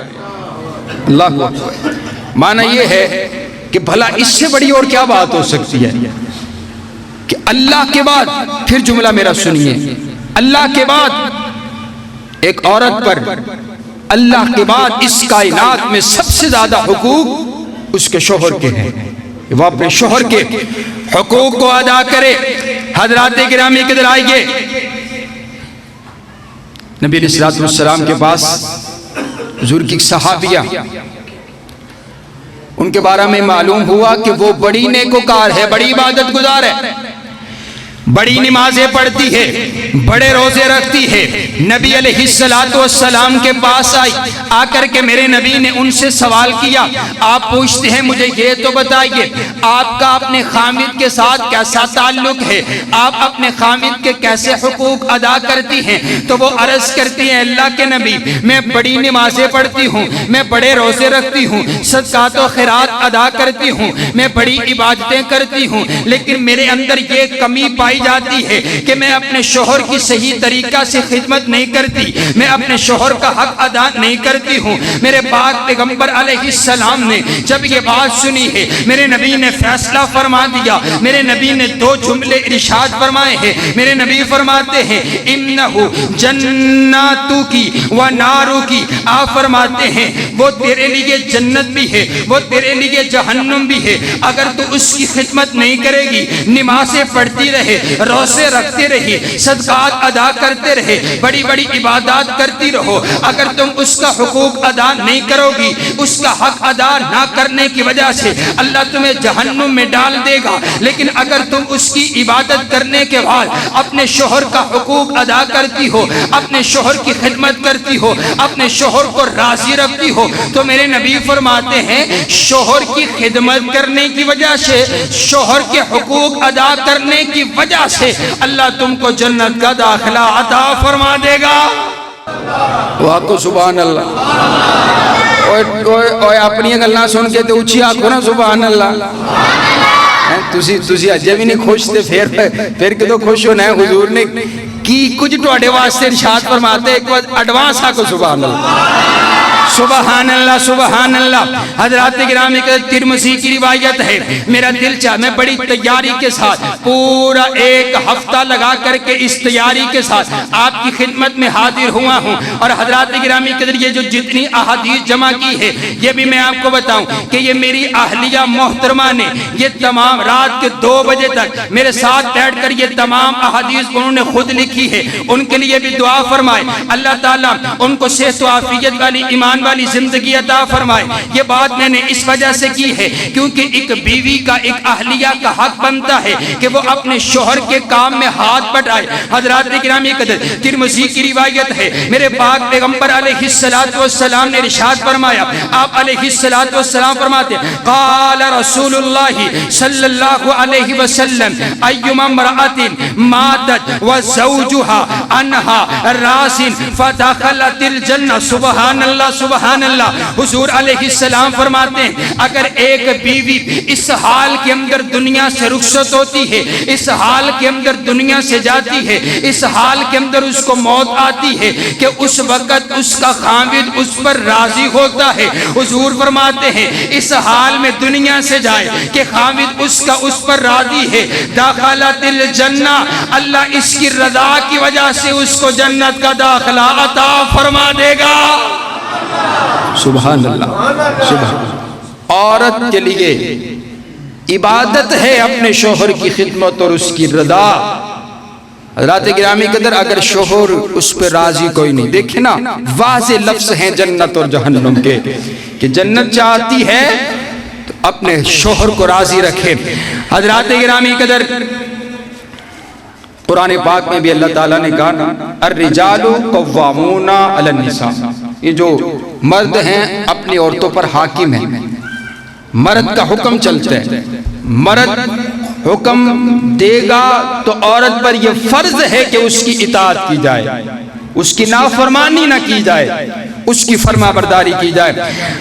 اللہ اکبر۔ معنی یہ ہے کہ بھلا اس سے بڑی اور کیا بات ہو سکتی ہے کہ اللہ کے بعد، پھر جملہ میرا سنیے، اللہ کے بعد ایک عورت پر اللہ کے بعد اس کائنات میں سب سے زیادہ حقوق اس کے شوہر کے ہیں، وہ اپنے شوہر کے حقوق کو ادا کرے۔ حضرات گرامی قدر آئیے، نبی علیہ السلام کے پاس حضور کی صحابیہ، ان کے بارے میں معلوم ہوا کہ وہ بڑی نیکوکار ہے، بڑی عبادت گزار ہے، بڑی نمازیں پڑھتی ہے، بڑے روزے رکھتی ہے۔ نبی علیہ السلام کے پاس آئی، آ کر کے میرے نبی نے ان سے سوال کیا، آپ پوچھتے ہیں مجھے یہ تو بتائیے آپ کا اپنے خامد کے ساتھ کیسا تعلق ہے، آپ اپنے خامد کے کیسے حقوق ادا کرتی ہیں؟ تو وہ عرض کرتی ہیں اللہ کے نبی میں بڑی نمازیں پڑھتی ہوں، میں بڑے روزے رکھتی ہوں، صدقات و خیرات ادا کرتی ہوں، میں بڑی عبادتیں کرتی ہوں، لیکن میرے اندر یہ کمی پائی جاتی ہے کہ میں اپنے شوہر کی صحیح طریقہ سے خدمت نہیں کرتی، میں اپنے شوہر کا حق ادا نہیں کرتی ہوں۔ میرے پاک پیغمبر علیہ السلام نے جب یہ بات سنی ہے، میرے نبی نے فیصلہ فرما دیا، میرے نبی نے دو جملے ارشاد فرمائے ہیں۔ میرے نبی فرماتے ہیں اِنَّهُ جَنَّاتُكِ وَنَارُكِ، آپ فرماتے ہیں وہ تیرے لیے جنت بھی ہے، وہ تیرے لیے جہنم بھی ہے، اگر تو اس کی خدمت نہیں کرے گی، نمازیں پڑھتی رہے، روزے رکھتے رہی، صدقات ادا کرتے رہے، بڑی بڑی عبادات کرتی رہو، اگر تم اس کا حقوق ادا نہیں کرو گی، اس کا حق ادا نہ کرنے کی وجہ سے اللہ تمہیں جہنم میں ڈال دے گا۔ لیکن اگر تم اس کی عبادت کرنے کے بعد اپنے شوہر کا حقوق ادا کرتی ہو، اپنے شوہر کی خدمت کرتی ہو، اپنے شوہر کو راضی رکھتی ہو، تو میرے نبی فرماتے ہیں شوہر کی خدمت کرنے کی وجہ سے، شوہر کے حقوق ادا کرنے کی وجہ سے اللہ تم کو جنت کا داخلہ عطا فرما دے گا۔ واقع سبحان اللہ۔ اوے اپنی گلاں سن کے تے اچھی آکھو نا سبحان اللہ۔ تسی اجے بھی نہیں خوش تے پھر کدو خوش ہونا ہے؟ حضور نے کی کچھ تواڈے واسطے ارشاد فرماتے، ایک بار ایڈوانس آکھو سبحان اللہ۔ سبحان اللہ سبحان اللہ۔ حضرات گرامی ترمذی کی روایت ہے، میرا دل چاہ میں بڑی تیاری کے ساتھ پورا ایک ہفتہ لگا کر کے اس تیاری کے ساتھ آپ کی خدمت میں حاضر ہوا ہوں، اور حضرات گرامی قدر یہ جو جتنی احادیث جمع کی ہے یہ بھی میں آپ کو بتاؤں کہ یہ میری اہلیہ محترمہ نے یہ تمام رات کے 2 بجے تک میرے ساتھ بیٹھ کر یہ تمام احادیث انہوں نے خود لکھی ہے۔ ان کے لیے بھی دعا فرمائے اللہ تعالیٰ ان کو صحت و عافیت والی ایمان ایمان والی زندگی عطا فرمائے۔ یہ بات میں نے اس وجہ سے کی ہے کیونکہ ایک بیوی کا، ایک اہلیہ کا حق بنتا ہے کہ وہ اپنے شوہر کے کام میں ہاتھ بٹائے۔ حضرات گرامی قدر، ترمذی کی روایت ہے، میرے پاک پیغمبر علیہ السلام نے ارشاد فرمایا، آپ علیہ السلام فرماتے ہیں قال رسول اللہ صلی اللہ علیہ وسلم ایما امرأۃ ماتت وزوجها عنها راض فدخلت الجنہ۔ سبحان اللہ سبحان اللہ۔ حضور علیہ السلام فرماتے ہیں اگر ایک بیوی اس حال کے اندر دنیا سے رخصت ہوتی ہے، اس حال کے اندر دنیا سے جاتی ہے، اس حال کے اندر اس کو موت آتی ہے کہ اس وقت اس کا خاوند اس پر راضی ہوتا ہے، حضور فرماتے ہیں اس حال میں دنیا سے جائے کہ خاوند اس پر راضی ہے، داخلت الجنہ، اللہ اس کی رضا کی وجہ سے اس کو جنت کا داخلہ عطا فرما دے گا۔ سبحان اللہ سبحان۔ عورت کے لیے عبادت ہے اپنے شوہر کی خدمت اور اس کی رضا۔ حضرات گرامی قدر، اگر شوہر اس پہ راضی کوئی نہیں، دیکھیں نا واضح لفظ ہیں جنت اور جہنم کے کہ جنت چاہتی ہے تو اپنے شوہر کو راضی رکھے۔ حضرات گرامی قدر، قرآن پاک میں بھی اللہ تعالیٰ نے کہا نا الرجال قوامون علی النساء، یہ جو مرد ہیں اپنی عورتوں پر حاکم ہیں، مرد کا حکم چلتا ہے، مرد حکم دے گا تو عورت پر یہ فرض ہے کہ اس کی اطاعت کی جائے، اس کی نافرمانی نہ کی جائے، اس کی فرما برداری کی جائے۔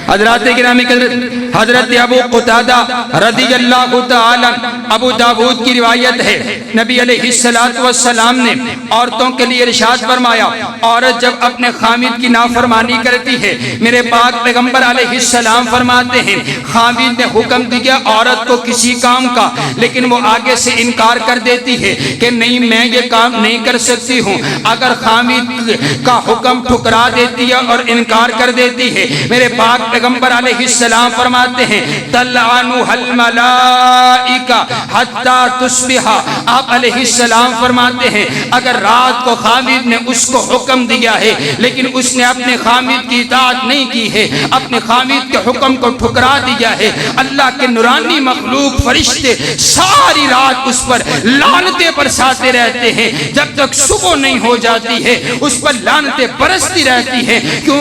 حضرات گرامی قدر، حضرت ابو قتادہ رضی اللہ تعالی، ابو داود کی روایت ہے، نبی علیہ السلام نے عورتوں کے لیے ارشاد فرمایا عورت جب اپنے خاوند کی نافرمانی کرتی ہے، میرے پاک پیغمبر علیہ السلام فرماتے ہیں خاوند نے حکم دیا عورت کو کسی کام کا، لیکن وہ آگے سے انکار کر دیتی ہے کہ نہیں میں یہ کام نہیں کر سکتی ہوں۔ اگر خاوند کا حکم ٹھکرا دیتی ہے اور انکار کر دیتی ہے، میرے پاک پیغمبر علیہ السلام فرماتے ہیں تلعنها الملائکہ حتی تصبح۔ آپ علیہ السلام فرماتے ہیں اگر رات کو خاوند نے اس کو حکم دیا ہے لیکن اس نے اپنے خاوند کی اطاعت نہیں کی ہے، اپنے خاوند کے حکم کو ٹھکرا دیا ہے، اللہ کے نورانی مخلوق فرشتے ساری رات اس پر لعنتیں برساتے رہتے ہیں جب تک صبح نہیں ہو جاتی ہے، اس پر لعنتیں برستی رہتی ہیں کیونکہ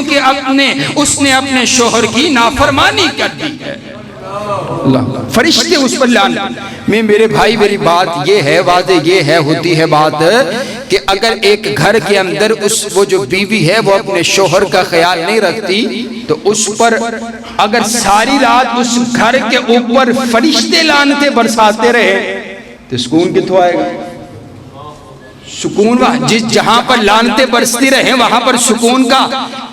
اس نے اپنے شوہر کی نافرمانی کر دی ہے۔ فرشتے اس پر لعنت۔ میرے بھائی میری بات یہ ہے، واضح یہ ہے، ہوتی ہے بات کہ اگر ایک گھر کے اندر وہ جو بیوی ہے وہ اپنے شوہر کا خیال نہیں رکھتی تو اس پر اگر ساری رات اس گھر کے اوپر فرشتے لعنتیں برساتے رہے تو سکون کتوں آئے گا؟ سکون جہاں پر لعنتیں برستی رہے وہاں پر سکون کا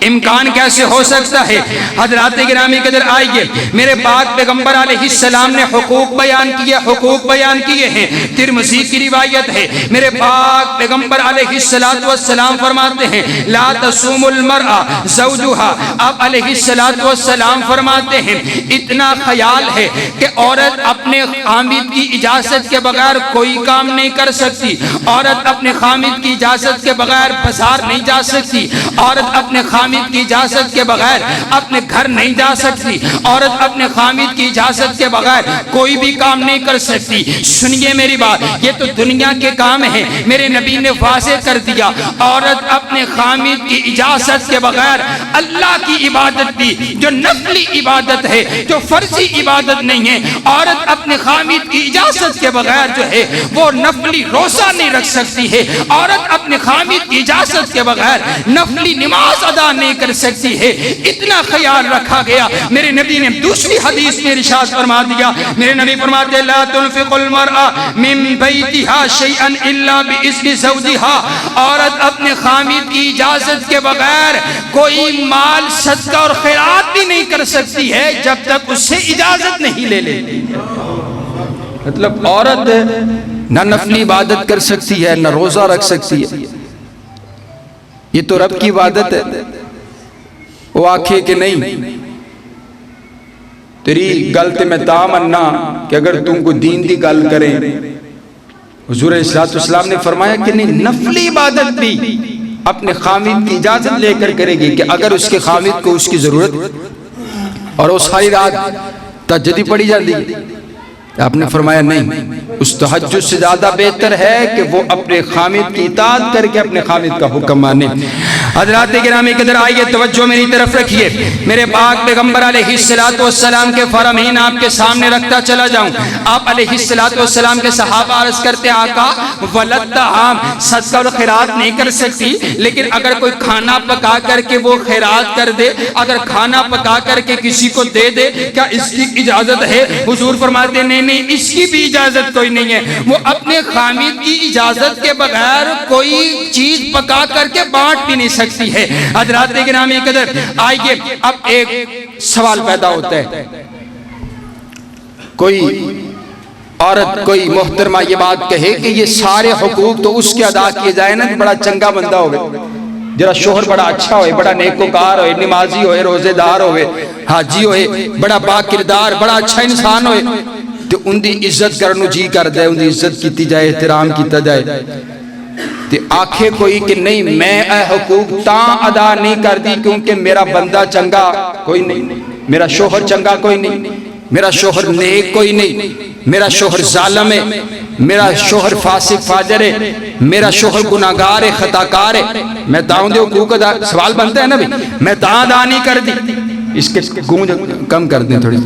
امکان کیسے ہو سکتا ہے؟ حضرات گرامی قدر آئیے، میرے پاک پیغمبر علیہ السلام نے حقوق بیان کیے ہیں، ترمذی کی روایت ہے، میرے پاک پیغمبر علیہ السلام فرماتے ہیں لا تصوم المرأة زوجها۔ آپ علیہ السلام فرماتے ہیں اتنا خیال ہے کہ عورت اپنے خاوند کی اجازت کے بغیر کوئی کام نہیں کر سکتی، عورت اپنے خاوند کی اجازت کے بغیر بازار نہیں جا سکتی، عورت اپنے خاوند کی اجازت کے بغیر اپنے گھر نہیں جا سکتی، عورت اپنے خاوند کی اجازت کے بغیر کوئی بھی کام نہیں کر سکتی۔ سنیے میری بات، یہ تو دنیا کے کام ہیں، میرے نبی نے واضح کر دیا عورت اپنے خاوند کی اجازت کے بغیر اللہ کی عبادت بھی جو نفلی عبادت ہے، جو فرضی عبادت نہیں ہے، عورت اپنے خاوند کی اجازت کے بغیر جو ہے وہ نفلی روزہ نہیں رکھ سکتی ہے، عورت اپنے خاوند کی اجازت کے بغیر نفلی نماز ادا نہیں کر سکتی ہے۔ اتنا خیال رکھا گیا، میرے نبی نے دوسری حدیث میں ارشاد فرما دیا، میرے نبی فرماتے لا تنفق المرأة من بیتها شیئا الا باذن زوجها۔ عورت اپنے خاوند کی اجازت کے بغیر کوئی مال صدقہ اور خیرات بھی نہیں کر سکتی ہے جب تک اس سے اجازت نہیں لے لیتی۔ مطلب عورت نہ نفلی عبادت کر سکتی ہے نہ روزہ رکھ سکتی ہے، یہ تو رب کی عبادت ہے۔ وہ آنکھیں کہ نہیں تیری گل تے میں تا مننا کہ اگر تم کو دین دی گل کریں، حضور علیہ السلام نے فرمایا کہ نہیں، نفلی عبادت بھی اپنے خامد کی اجازت لے کر کرے گی کہ اگر اس کے خامد کو اس کی ضرورت اور وہ ساری رات تہجد پڑھی جاتی ہے. آپ نے فرمایا نہیں، اس تہجد سے زیادہ بہتر ہے کہ وہ اپنے خامد کی اطاعت کر کے اپنے خامد کا حکم مانے. حضرات گرامی قدر آئیے توجہ میری طرف رکھیے. میرے پاک پیغمبر علیہ السلام کے فرامین آپ کے سامنے رکھتا چلا جاؤں. آپ علیہ السلام کے صحابہ عرض کرتے آقا ولد طعام، صدقہ اور خیرات نہیں کر سکتی، لیکن اگر کوئی کھانا پکا کر کے وہ خیرات کر دے، اگر کھانا پکا کر کے کسی کو دے دے، کیا اس کی اجازت ہے؟ حضور فرماتے نہیں نہیں، اس کی بھی اجازت کوئی نہیں ہے. وہ اپنے خامد کی اجازت کے بغیر کوئی چیز پکا کر کے بانٹ بھی نہیں سکتی ہے. حضرات گرامی قدر آئیے اب ایک سوال پیدا ہوتا ہے. کوئی عورت، کوئی محترمہ یہ بات کہے کہ یہ سارے حقوق تو اس کے ادا کیے جائے نا، بڑا چنگا بندہ ہوئے، جرا شوہر بڑا اچھا ہوئے، بڑا نیکوکار ہوئے، نمازی ہوئے، روزے دار ہوئے، حاجی ہوئے، بڑا با کردار، بڑا اچھا انسان ہوئے، تو ان دی عزت کرنو جی کر دے، ان دی عزت کیتی جائے، احترام کیتا جائے. تو آنکھیں کوئی کہ نہیں میں اے حقوق تاں ادا نہیں کر دی کیونکہ میرا بندہ چنگا کوئی نہیں، میرا شوہر چنگا کوئی نہیں، میرا شوہر نیک کوئی نہیں، میرا شوہر ظالم ہے، میرا شوہر فاسق فاجر ہے، میرا شوہر گناہگار ہے، خطاکار ہے. میں تاؤں دے حقوق ادا، سوال بنتا ہے نا بھی، میں تاں ادا نہیں کر دی، اس کے گونج کم کر دیں تھوڑی،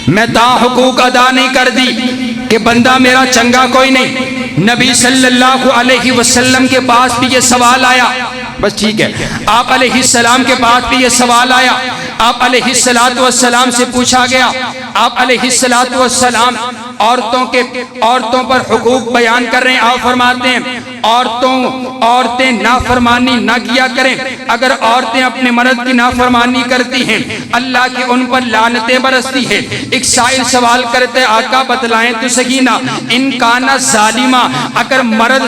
میں تا حقوق ادا نہیں کر دی کہ بندہ میرا چنگا کوئی نہیں. نبی صلی اللہ علیہ وسلم کے پاس بھی یہ سوال آیا، بس ٹھیک ہے. آپ علیہ السلام کے پاس بھی یہ سوال آیا. آپ علیہ السلام سے پوچھا گیا. آپ علیہ السلام عورتوں پر حقوق بیان کر رہے ہیں. آپ فرماتے ہیں عورتیں نافرمانی نہ کیا کریں. اگر عورتیں اپنے مرد کی نافرمانی کرتی ہیں اللہ کی ان پر لعنتیں برستی ہے. ایک سائل سوال کرتے آقا بتلائیں تو صحیح نا ان کانا ظالمہ، اگر مرد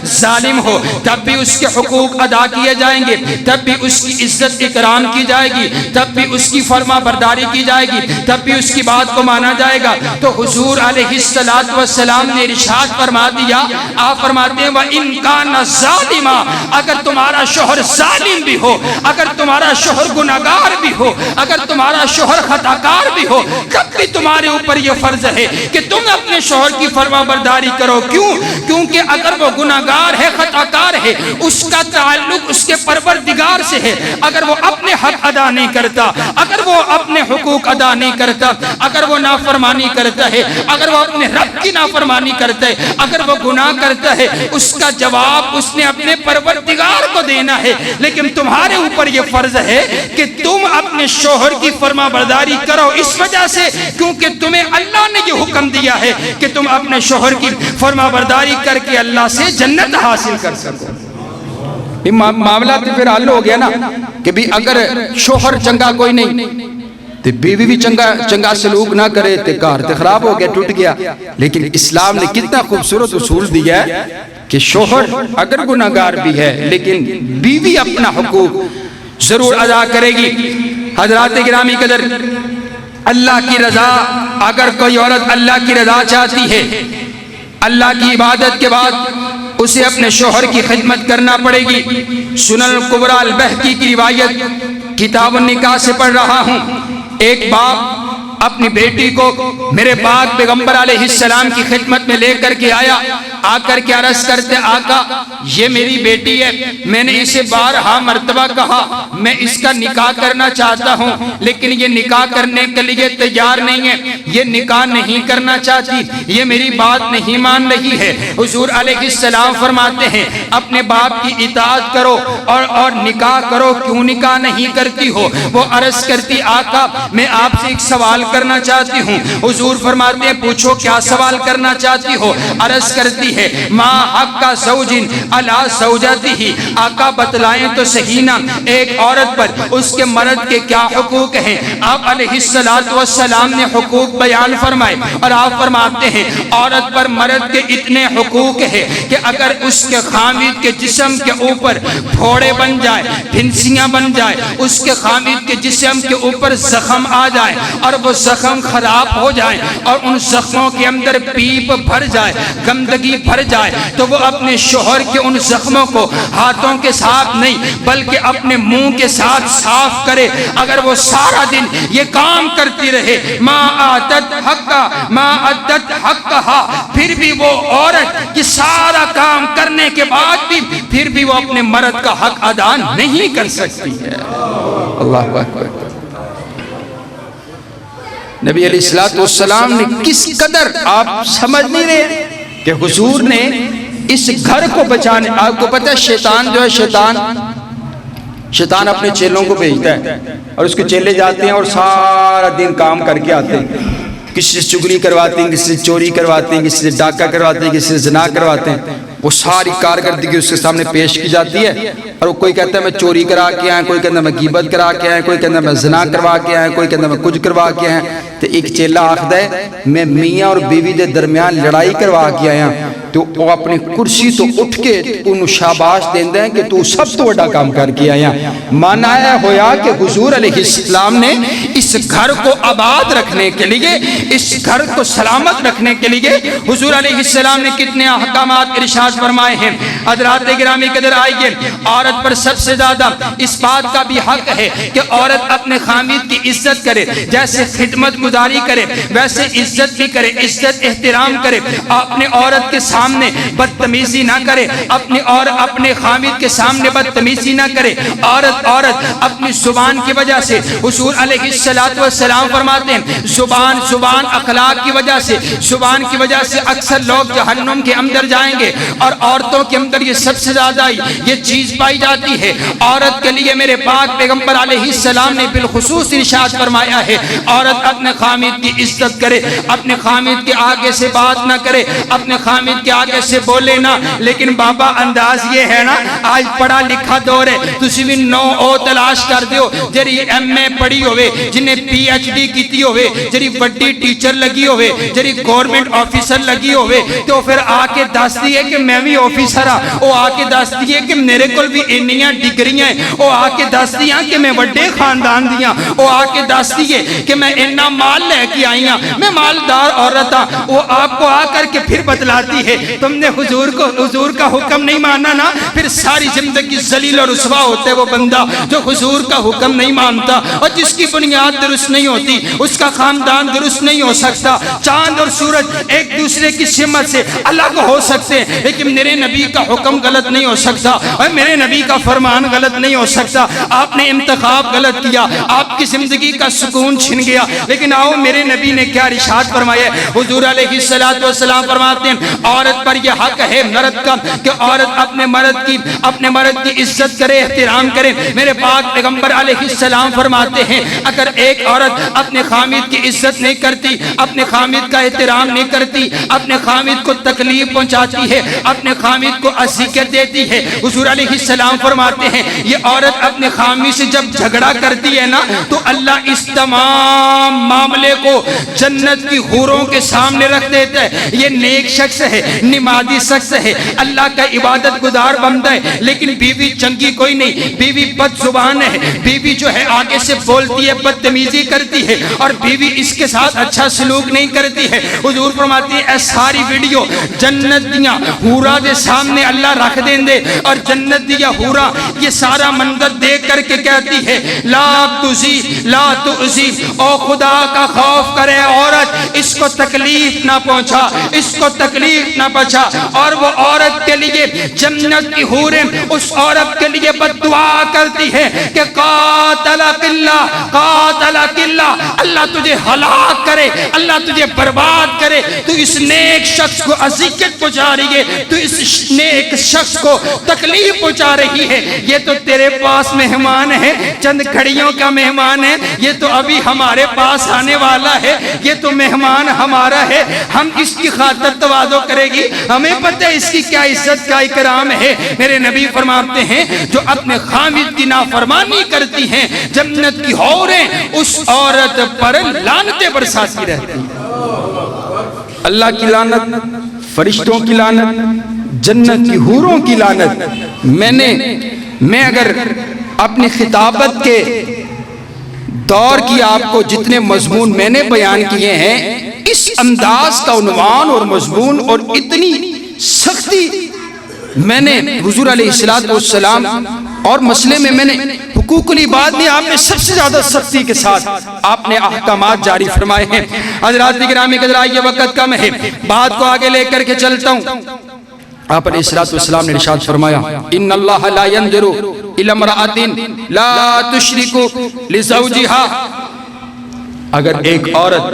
ظالم ہو تب بھی اس کے حقوق ادا کیے جائیں گے، تب بھی اس کی عزت اکرام کی جائے گی، تب بھی اس کی فرما برداری کی جائے گی، تب بھی اس کی بات کو مانا جائے گا. تو حضور علیہ السلام نے ارشاد فرما دیا. آپ فرماتے ہیں وَإِن كَانَ ظَالِمًا، اگر تمہارا شوہر ظالم بھی ہو، اگر تمہارا شوہر گناہگار بھی ہو، اگر تمہارا شوہر خطاکار بھی ہو، تب بھی تمہارے اوپر یہ فرض ہے کہ تم اپنے شوہر کی فرما برداری کرو. کیونکہ اگر وہ گناہگار ہے، خطاکار ہے، اس کا تعلق اس کے پروردگار سے ہے. اگر وہ اپنے حق ادا نہیں کرتا، اگر وہ اپنے حقوق ادا نہیں کرتا، اگر وہ نافرمانی کرتا ہے، اگر وہ اپنے رب کی نافرمانی کرتا ہے، اگر وہ گناہ کرتا ہے، اس کا جواب اس نے اپنے پروردگار کو دینا ہے. لیکن تمہارے اوپر یہ فرض ہے کہ تم اپنے شوہر کی فرما برداری کرو، اس وجہ سے کیونکہ تمہیں اللہ نے یہ حکم دیا ہے کہ تم اپنے شوہر کی فرما برداری کر کے اللہ سے جنت حاصل کر سکو. معاملہ تو پھر حل ہو گیا نا کہ بھی اگر شوہر چنگا کوئی نہیں تو بیوی بھی چنگا سلوک نہ کرے تو گھر تو خراب ہو گیا، ٹوٹ گیا. لیکن اسلام نے کتنا خوبصورت اصول دیا ہے کہ شوہر اگر گناہگار بھی ہے لیکن بیوی اپنا حقوق ضرور ادا کرے گی. حضرات گرامی قدر اللہ کی رضا، اگر کوئی عورت اللہ کی رضا چاہتی ہے، اللہ کی عبادت کے بعد اسے اپنے شوہر کی خدمت کرنا پڑے گی. سنن الکبریٰ البہقی کی روایت کتاب النکاح سے پڑھ رہا ہوں. ایک باپ اپنی بیٹی کو میرے پاک پیغمبر علیہ السلام کی خدمت میں لے کر کے آیا. آ کر کے عرض کرتے آقا یہ میری بیٹی ہے، میں نے اسے بارہا مرتبہ کہا میں اس کا نکاح کرنا چاہتا ہوں، لیکن یہ نکاح کرنے کے لیے تیار نہیں ہے، یہ نکاح نہیں کرنا چاہتی، یہ میری بات نہیں مان رہی ہے. حضور علیہ السلام فرماتے ہیں اپنے باپ کی اطاعت کرو اور نکاح کرو. کیوں نکاح نہیں کرتی ہو؟ وہ عرض کرتی آقا میں آپ سے ایک سوال کرنا چاہتی ہوں. حضور فرماتے ہیں پوچھو کیا سوال کرنا چاہتی ہو؟ عرض کرتی ہے ما حق زوج علی زوجته، آقا بتلائیں تو صحیح نا ایک عورت پر اس کے مرد کے کیا حقوق ہیں؟ آپ علیہ السلام نے حقوق بیان فرمائے اور آپ فرماتے ہیں عورت پر مرد کے اتنے حقوق ہیں کہ اگر اس کے خامد کے جسم کے اوپر پھوڑے بن جائے، پھنسیاں بن جائے، اس کے خامد کے جسم کے اوپر زخم آ جائے اور وہ زخم خراب ہو جائے اور ان زخموں کے اندر پیپ بھر جائے، گندگی بھر جائے تو وہ اپنے شوہر کے ان زخموں کو ہاتھوں کے ساتھ نہیں بلکہ اپنے منہ کے ساتھ صاف کرے. اگر وہ سارا دن یہ کام کرتی رہے ما آتت حقا ما عدت حقہا، پھر بھی وہ عورت یہ سارا کام کرنے کے بعد بھی پھر بھی وہ اپنے مرد کا حق ادا نہیں کر سکتی ہے. اللہ اکبر. نبی علیہ السلام نے کس قدر، آپ سمجھ نہیں رہے کہ حضور نے اس گھر کو بچانے. آپ کو پتہ ہے شیطان جو ہے، شیطان اپنے چیلوں کو بھیجتا ہے اور اس کے چیلے جاتے ہیں اور سارا دن کام کر کے آتے ہیں. کسی سے چگلی کرواتے ہیں، کسی سے چوری کرواتے ہیں، کسی سے ڈاکہ کرواتے ہیں، کسی سے زنا کرواتے ہیں. وہ ساری کارکردگی اس کے سامنے پیش کی جاتی ہے اور کوئی کہتا ہے میں چوری کرا کے آیا، کوئی کہتا ہے میں غیبت کرا کے آیا، کوئی کہتا ہے میں زنا کروا کے آیا، کوئی کہتا ہے میں کچھ کروا کے آیا. تو ایک چیلا آخدا ہے میں میاں اور بیوی دے درمیان لڑائی کروا کے آیا. تو وہ اپنی کرسی تو اٹھ کے انہوں شاباش دیندے ہیں کہ تو سب تو بڑا کام کر کے آیا. مانا ہے ہویا کہ حضور علیہ السلام نے اس گھر کو آباد رکھنے کے لیے، اس گھر کو سلامت رکھنے کے لیے حضور علیہ السلام نے کتنے احکامات ارشاد فرمائے ہیں. حضرات گرامی قدر آئیے، عورت پر سب سے زیادہ اس بات کا بھی حق ہے کہ عورت اپنے خامد کی عزت کرے، جیسے خدمت گزاری کرے ویسے عزت بھی کرے، عزت احترام کرے. اپنے عورت کے سامنے بدتمیزی نہ کرے، اپنے خامد کے سامنے بدتمیزی نہ کرے. عورت اپنی زبان کی وجہ سے، حضور علیہ السلام فرماتے ہیں زبان اخلاق کی وجہ سے، زبان کی وجہ سے اکثر لوگ جہنم کے اندر جائیں گے. اور عورتوں کے اندر یہ سب سے زیادہ یہ چیز پائی جاتی ہے. عورت کے لیے میرے پاک پیغمبر علیہ السلام نے بالخصوص ارشاد فرمایا ہے عورت اپنے خامد کی عزت کرے، اپنے خامد کے آگے سے بات نہ کرے، اپنے خامد کے آگے سے بولے نہ. لیکن بابا انداز یہ ہے نا، آج پڑھا لکھا دور ہے، تسی بھی نو او تلاش کر دیو جری ایم اے پڑھی ہوئے، جنہیں پی ایچ ڈی کیتی ہوئے، جری وڈی ٹیچر لگی ہوئے، جری گورنمنٹ آفیسر لگی ہوئے، تو پھر آ کے دس دیئے کہ میں بھی آفیسر ہاں. وہ آ کے دس دیئے کہ میرے کل بھی انیاں ڈگریاں ہیں. وہ آ کے دس دیاں کہ میں وڈے خاندان دیاں. وہ آ کے دس دیئے کہ میں انہا مال لے کے آئی ہاں، میں مالدار عورت ہاں. وہ آپ کو آ کر کے پھر بتلاتی ہے تم نے حضور کا حکم نہیں مانا نا. پھر ساری زندگی ذلیل اور رسوا ہوتے وہ بندہ جو حضور کا حکم نہیں مانتا. اور جس کی بنیاد درست نہیں ہوتی اس کا خاندان درست نہیں ہو سکتا. چاند اور سورج ایک دوسرے کی سمت سے الگ ہو سکتے ہیں لیکن میرے نبی کا حکم غلط نہیں ہو سکتا اور میرے نبی کا فرمان غلط نہیں ہو سکتا. آپ نے انتخاب غلط کیا، آپ کی زندگی کا سکون چھن گیا. لیکن آؤ میرے نبی نے کیا ارشاد فرمایا. حضور علیہ السلام فرماتے ہیں عورت پر یہ حق ہے مرد کا کہ عورت اپنے مرد کی عزت کرے، احترام کرے. میرے پاک پیغمبر علیہ السلام فرماتے ہیں اگر ایک عورت اپنے خامد کی عزت نہیں کرتی، اپنے خامد کا احترام نہیں کرتی، اپنے خامد کو تکلیف پہنچاتی ہے، اپنے خامد کو اذیت دیتی ہے، حضور علیہ السلام فرماتے ہیں یہ عورت اپنے خامد سے جب جھگڑا کرتی ہے نا تو اللہ اس تمام معاملے کو جنت کی حوروں کے سامنے رکھ دیتا ہے. یہ نیک شخص ہے، نمازی شخص ہے، اللہ کا عبادت گزار بندہ ہے، لیکن بیوی چنگی کوئی نہیں، بیوی بد زبان ہے، بیوی جو ہے آگے سے بولتی ہے، بدتمیزی کرتی ہے اور بیوی اس کے ساتھ اچھا سلوک نہیں کرتی ہے. حضور فرماتی ہے اے ساری ویڈیو جنت دیا حورا دے سامنے اللہ رکھ دیں دے اور جنت دیا حورا یہ سارا منظر دیکھ کر کے کہتی ہے لا تؤذی، او خدا کا خوف کرے عورت، اس کو تکلیف نہ پہنچا، اس کو تکلیف نہ پہنچا. اور وہ عورت کے لیے جنت کی حوریں اس عورت کے لیے بد دعا کرتی ہے کہ قاتلک اللہ، اللہ تجھے ہلاک کرے، اللہ تجھے برباد کرے. تو اس نیک شخص کو اذیت پہنچا رہی ہے، تو اس نیک شخص کو تکلیف پہنچا رہی ہے. یہ تو تیرے پاس مہمان ہے، چند گھڑیوں کا مہمان ہے، یہ تو ابھی ہمارے پاس آنے والا ہے، یہ تو مہمان ہمارا ہے، ہم اس کی خاطر تواضع کرے گی، ہمیں پتہ ہے اس کی کیا عزت کا اکرام ہے. میرے نبی فرماتے ہیں جو اپنے خامد کی نافرمانی کرتی ہیں جنت کی حوریں اس عورت پر لعنتیں برساتی رہتی ہیں. اللہ کی لعنت، فرشتوں کی لعنت، جنت کی حوروں کی لعنت. میں اگر اپنی خطابت کے دور کی آپ کو جتنے مضمون میں نے بیان کیے ہیں اس انداز کا عنوان اور مضمون اور اتنی سختی میں نے حضور علیہ السلام اور مسئلے میں نے حقوق العباد میں آپ نے سب سے زیادہ سختی کے ساتھ آپ نے احکامات جاری فرمائے ہیں۔ حضرات گرامی قدر، آئیے وقت کم ہے، بات کو آگے لے کر کے چلتا ہوں۔ آپ علیہ السلام نے ارشاد فرمایا ان اللہ لا ينظر الى امرأة لا تشرك لزوجها، اگر ایک عورت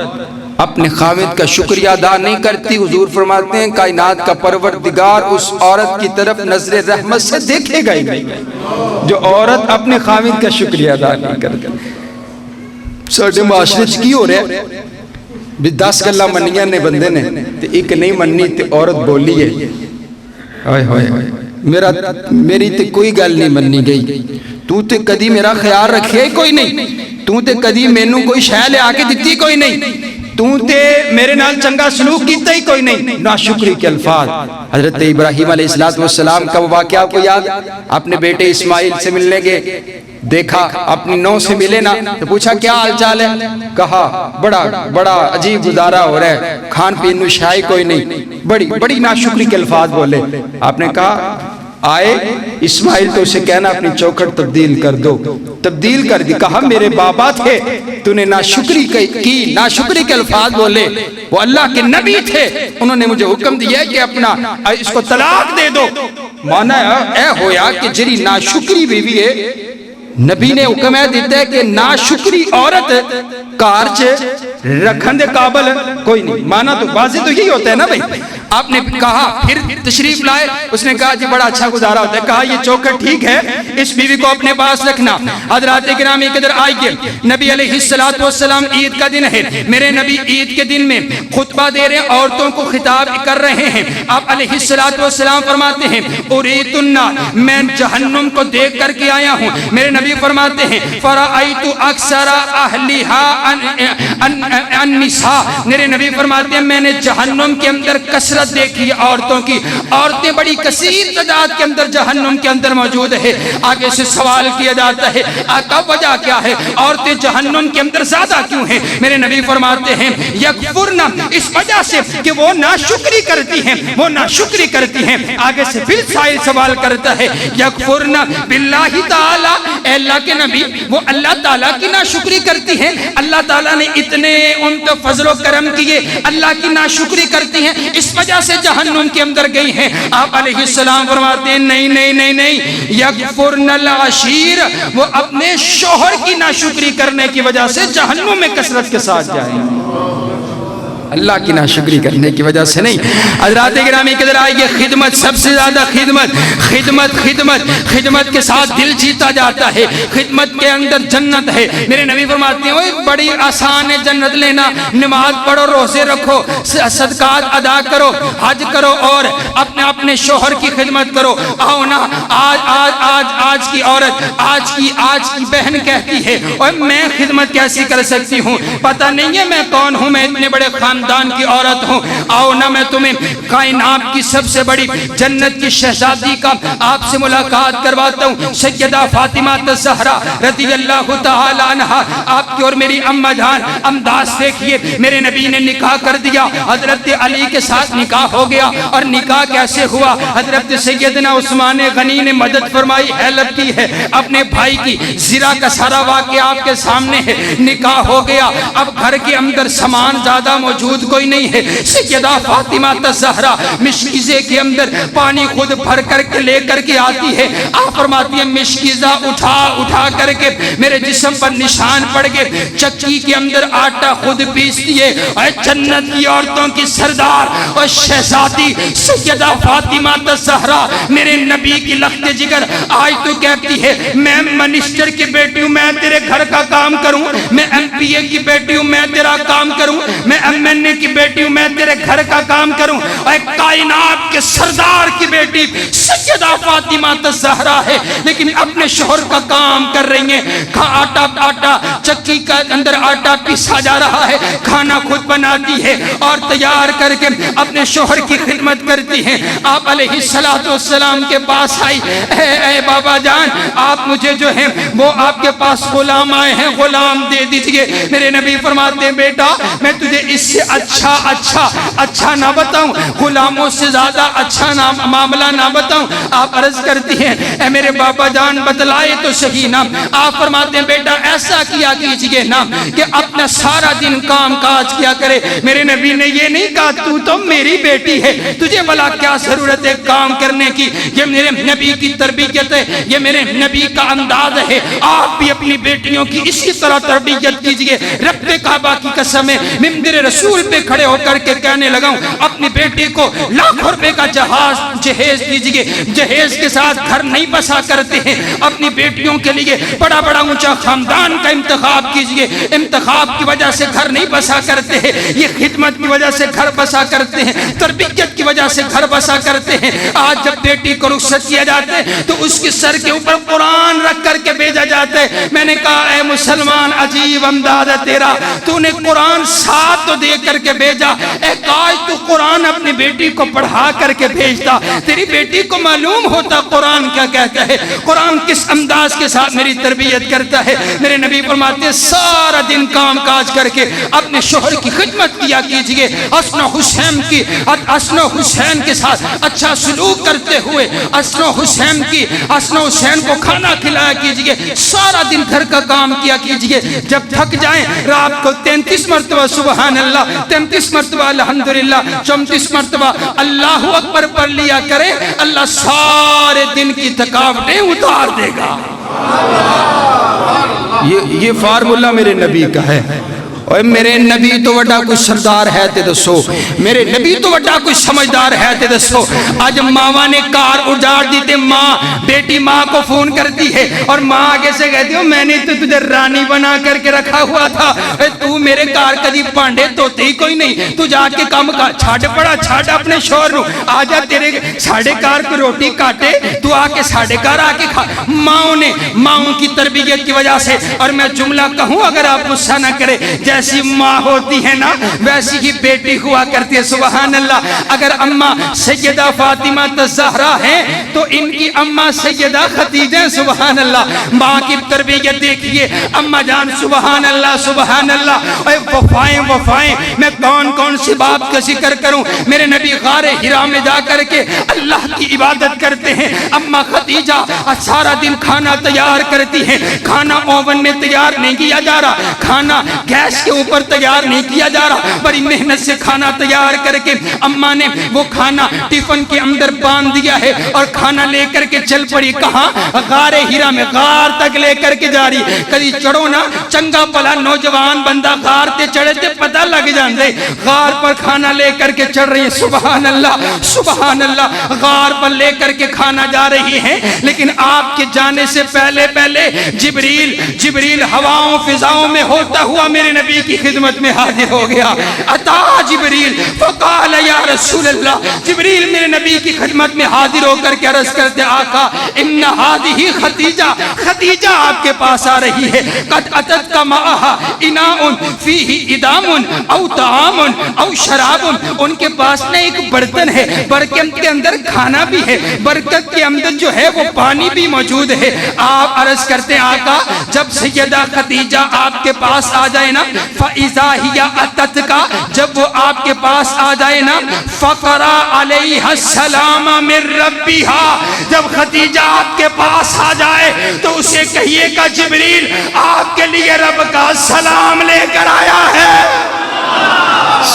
اپنے خاوند کا شکریہ ادا نہیں کرتی، حضور فرماتے ہیں کائنات کا پروردگار اس عورت کی طرف نظر رحمت سے دیکھے گا ہی نہیں جو عورت اپنے خاوند کا شکریہ ادا نہیں کرتی۔ ساڈے معاشرے چ کی ہو رہا ہے بھی 10 گلاں منیاں نے بندے نے تے ایک نہیں مننی تے عورت بولی ہے، ہائے ہائے میری تے کوئی گل نہیں مننی گئی، تو تے کدی میرا خیال رکھیا ہی کوئی نہیں، تو تے کدی مینوں کوئی شے لے آ کے دتی کوئی نہیں، تو تے میرے نال چنگا سلوک کیتا ہی کوئی نہیں۔ ناشکری کے الفاظ۔ حضرت ابراہیم علیہ السلام کا وہ واقعہ آپ کو یاد، اپنے بیٹے اسماعیل سے ملنے گئے، دیکھا اپنی نو سے ملے نا تو پوچھا کیا حال چال ہے، کہا بڑا عجیب گزارا ہو رہا ہے، کھان پین نو شائی کوئی نہیں، بڑی ناشکری کے الفاظ بولے۔ آپ نے کہا آئے اسماعیل تو اسے کہنا اپنی چوکھٹ تبدیل کر دو، تبدیل کر دی۔ کہا میرے بابا تھے، تو نے ناشکری کی، ناشکری کے الفاظ بولے، وہ اللہ کے نبی تھے، انہوں نے مجھے حکم دیا کہ اپنا اس کو طلاق دے دو۔ مانا اے ہویا کہ جری ناشکری بیوی ہے، نبی نے حکم ہے دیتا ہے کہ ناشکری عورت کارچ رکھن دے قابل کوئی نہیں۔ مانا تو بازی تو یہی ہوتا ہے نا بھئی۔ آپ نے کہا پھر تشریف لائے، اس نے کہا جی بڑا اچھا گزارا ہوتا ہے، کہا یہ چوکھٹ ٹھیک ہے، اس بیوی کو اپنے پاس رکھنا۔ حضرات گرامی قدر، آئیے نبی علیہ السلام عید کا دن ہے، میرے نبی عید کے دن میں خطبہ دے رہے ہیں، عورتوں کو خطاب کر رہے ہیں۔ آپ علیہ السلام فرماتے ہیں اریت النار، میں جہنم کو دیکھ کر کے آیا ہوں۔ میرے نبی فرماتے ہیں فرأیت اکثر اہلہا النساء، میرے نبی فرماتے ہیں میں نے جہنم کے اندر کثرت دیکھی ہے عورتوں کی، عورتیں بڑی کثیر تعداد کے اندر جہنم کے اندر موجود ہے۔ آگے سے سوال کیا جاتا ہے آقا وجہ کیا ہے، عورتیں جہنم کے اندر زیادہ کیوں ہیں؟ میرے نبی فرماتے ہیں یکفرن، اس وجہ سے کہ وہ ناشکری کرتی ہیں، وہ ناشکری کرتی ہیں۔ آگے سے پھر سائل سوال کرتا ہے یکفرن باللہ تعالی، اے اللہ کے نبی وہ اللہ تعالیٰ کی ناشکری کرتی ہیں، اللہ تعالیٰ نے اتنے ان کا فضل و کرم کیے، اللہ کی ناشکری کرتی ہیں، اس وجہ سے جہنم کے اندر گئی ہیں۔ آپ علیہ السلام فرماتے ہیں نہیں، یکفرن العشیر، وہ اپنے شوہر کی ناشکری کرنے کی وجہ سے جہنم میں کثرت کے ساتھ جائیں، اللہ کی ناشکری کرنے کی وجہ سے نہیں۔ حضرات گرامی قدر، آئیے خدمت، سب سے زیادہ خدمت کے ساتھ دل جیتا جاتا ہے، خدمت کے اندر جنت ہے۔ میرے نبی فرماتے ہیں وہ بڑی آسان ہے جنت لینا، نماز پڑھو، روزے رکھو، صدقات ادا کرو، حج کرو اور اپنے شوہر کی خدمت کرو۔ آؤ نا، آج کی عورت، آج کی بہن کہتی ہے اور میں خدمت کیسی کر سکتی ہوں، پتہ نہیں ہے میں کون ہوں، میں اتنے بڑے خاندان کی عورت ہوں۔ آؤ نا میں تمہیں کائنات کی سب سے بڑی جنت کی شہزادی کا آپ سے ملاقات کرواتا ہوں، سیدہ فاطمہ الزہرا رضی اللہ تعالی عنہا، آپ کی اور میری اماں جان انداز دیکھیے، میرے نبی نے نکاح کر دیا، حضرت علی کے ساتھ نکاح ہو گیا، اور نکاح کیسے ہوا؟ حضرت سیدنا عثمان غنی نے مدد فرمائی، ہیلپ کی ہے اپنے بھائی کی، زرا کا سارا واقعہ آپ کے سامنے ہے، نکاح ہو گیا، اب گھر کے اندر سامان زیادہ موجود کوئی نہیں ہے، سیدہ فاطمہ الزہرا مشکیزے کے اندر پانی خود بھر کر کے لے کر کے آتی ہے، آپ فرماتی ہے مشکیزہ اٹھا کر کے میرے جسم پر نشان پڑ گئے، چکی کے اندر آٹا خود پیستی ہے، اے جنت کی عورتوں کی سردار اور شہزادی سیدہ فاطمہ الزہرا، میرے نبی کی لخت جگر، آج تو کہتی ہے میں منسٹر کی بیٹی ہوں، میں تیرے گھر کا کام کروں، میں ایم پی اے کی بیٹی ہوں، میں تیرا کام کروں، میں ایم این اے کی بیٹی ہوں، میں تیرے گھر کا کام کروں، اے کائنات کے سردار کی بیٹی سیدہ فاطمہ الزہرا ہے، لیکن اپنے شوہر کا کام کر رہی ہیں، آٹا چکی کا اندر آٹا پیسا جا رہا ہے، کھانا خود بناتی ہے اور تیار کر کے اپنے شوہر کی خدمت کرتی ہیں۔ آپ علیہ السلام کے پاس آئی، اے بابا جان آپ مجھے جو ہے وہ آپ کے پاس غلام آئے ہیں، غلام دے دیجئے۔ میرے نبی فرماتے ہیں بیٹا میں تجھے اس سے اچھا نہ بتاؤں، غلاموں سے زیادہ اچھا معاملہ نہ بتاؤں؟ آپ عرض کرتی ہیں اے میرے بابا جان بتلائے تو صحیح نا۔ آپ فرماتے ہیں بیٹا ایسا کیا کیجئے نا کہ اپنا سارا دن کام کاج کیا کرے۔ میرے نبی نے یہ نہیں کہا تو تو میری بیٹی ہے، تجھے بھلا کیا ضرورت ہے کام کرنے کی؟ یہ میرے نبی کی تربیت ہے، یہ میرے نبی کا انداز ہے۔ آپ بھی اپنی بیٹیوں کی اسی طرح تربیت کیجئے۔ رب کعبہ کی قسم ہے ممبر رسول پہ کھڑے ہو کر کے کہنے لگا ہوں اپنی بیٹی کو لاکھوں روپے کا جہیز دیجئے۔ جہیز کے ساتھ گھر نہیں بسا کرتے ہیں، اپنی بیٹیوں کے لیے بڑا بڑا اونچا خاندان کا انتخاب کیجئے۔ انتخاب کی وجہ سے گھر نہیں بسا کرتے ہیں، یہ خدمت کی وجہ سے گھر بسا کرتے ہیں، تربیت کی وجہ سے گھر بسا کرتے ہیں۔ آج جب بیٹی کو رخصت کیا جاتا ہے تو اس کے سر کے اوپر قرآن رکھ کر کے بھیجا جاتا ہے۔ میں نے کہا اے مسلمان عجیب انداز ہے تیرا، تو نے قرآن ساتھ تو دے کر کے بھیجا، اے کاش تو قرآن اپنی بیٹی کو پڑھا کر کے بھیجتا، تیری بیٹی کو معلوم ہوتا قرآن کیا کہتا ہے، قرآن کس انداز کے ساتھ میری تربیت کرتا ہے۔ میرے نبی فرماتے ہیں سارا دن کام کاج کر کے اپنے شوہر کی خدمت کیا کیجئے، حسن و حسین کے ساتھ اچھا سلوک کرتے ہوئے حسن و حسین کو کھانا کھلایا کیجئے، سارا دن گھر کا کام کیا کیجئے۔ جب تھک جائیں رات کو 33 مرتبہ سبحان اللہ، 33 مرتبہ الحمدللہ، 34 مرتبہ اللہ اکبر پڑھ لیا کرے، اللہ سارے دن کی تھکاوٹیں اتار دے گا۔ یہ فارمولہ میرے نبی کا ہے۔ اور میرے نبی تو وڈا کوئی سردار ہے تے دسو، میرے نبی تو وڈا کوئی سمجھدار ہے تے دسو۔ آج ماں نے کار اجاڑ دی تے بیٹی ماں کو فون کرتی ہے اور ماں آگے سے کہتی ہو میں نے تو تجھے رانی بنا کر کے رکھا ہوا تھا، تو میرے کار کدی پانڈے توتے ہی کوئی نہیں، تو جا کے کام کا چھاڑ پڑا، چھاڑ اپنے شوہر نو، آجا تیرے ساڑھے کار کو روٹی کاٹے تو آ کے ساڑھے کار آ کے کھا۔ ماں کی تربیت کی وجہ سے، اور میں جملہ کہوں اگر آپ غصہ نہ کرے، جیسی ماں ہوتی ہے نا ویسی ہی بیٹی ہوا کرتی ہے سبحان اللہ۔ اگر اماں سیدہ فاطمہ الزہرا ہیں تو ان کی اماں سیدہ خدیجہ سبحان اللہ۔ ماں کی تربیت دیکھیے اماں جان سبحان اللہ سبحان اللہ۔ اے وفائیں میں کون سی بات کا ذکر کروں؟ میرے نبی غار حرا میں جا کر کے اللہ کی عبادت کرتے ہیں، اماں خدیجہ سارا دن کھانا تیار کرتی ہیں، کھانا اوون میں تیار نہیں کیا جا رہا، کھانا گیس کے اوپر تیار نہیں کیا جا رہا، بڑی محنت سے کھانا تیار کر کے اماں نے وہ کھانا ٹیفن کے اندر باندھ دیا ہے اور کھانا لے کر کے چل پڑی کہاں؟ غار حرا میں، غار تک لے کر کے جا رہی۔ کدی چڑھو نا چنگا پلا نوجوان بندہ غار تے چڑھے تے پتہ لگ جاندے، غار پر کھانا لے کر کے چڑھ رہی ہے سبحان اللہ سبحان اللہ۔ غار پر لے کر کے کھانا جا رہی ہیں، لیکن آپ کے جانے سے پہلے جبریل ہواؤں فضاؤں میں ہوتا ہوا میرے نبی کی خدمت میں حاضر ہو گیا۔ اتا جبریل فقال یا رسول اللہ، جبریل میرے نبی کی خدمت میں حاضر ہو کر کے عرض کرتے آقا ان هذه خدیجہ آپ کے پاس آ رہی ہے، قد اتت کا معها اناء فیہ ادام او طعام او شراب، ان کے پاس نا ایک برتن ہے، برتن کے اندر کھانا بھی ہے، برکت کے اندر جو ہے وہ پانی بھی موجود ہے۔ آپ عرض کرتے آقا جب سیدہ خدیجہ آپ کے پاس آ جائے نا فَإِذَا هِيَ أَتَتْكَ، جب وہ آپ کے پاس آ جائے نا فَقَرَا عَلَيْهَا السَّلَامَ مِن رَبِّهَا، جب خدیجہ آپ کے پاس آ جائے تو اسے کہیے کہ جبریل آپ کے لیے رب کا سلام لے کر آیا ہے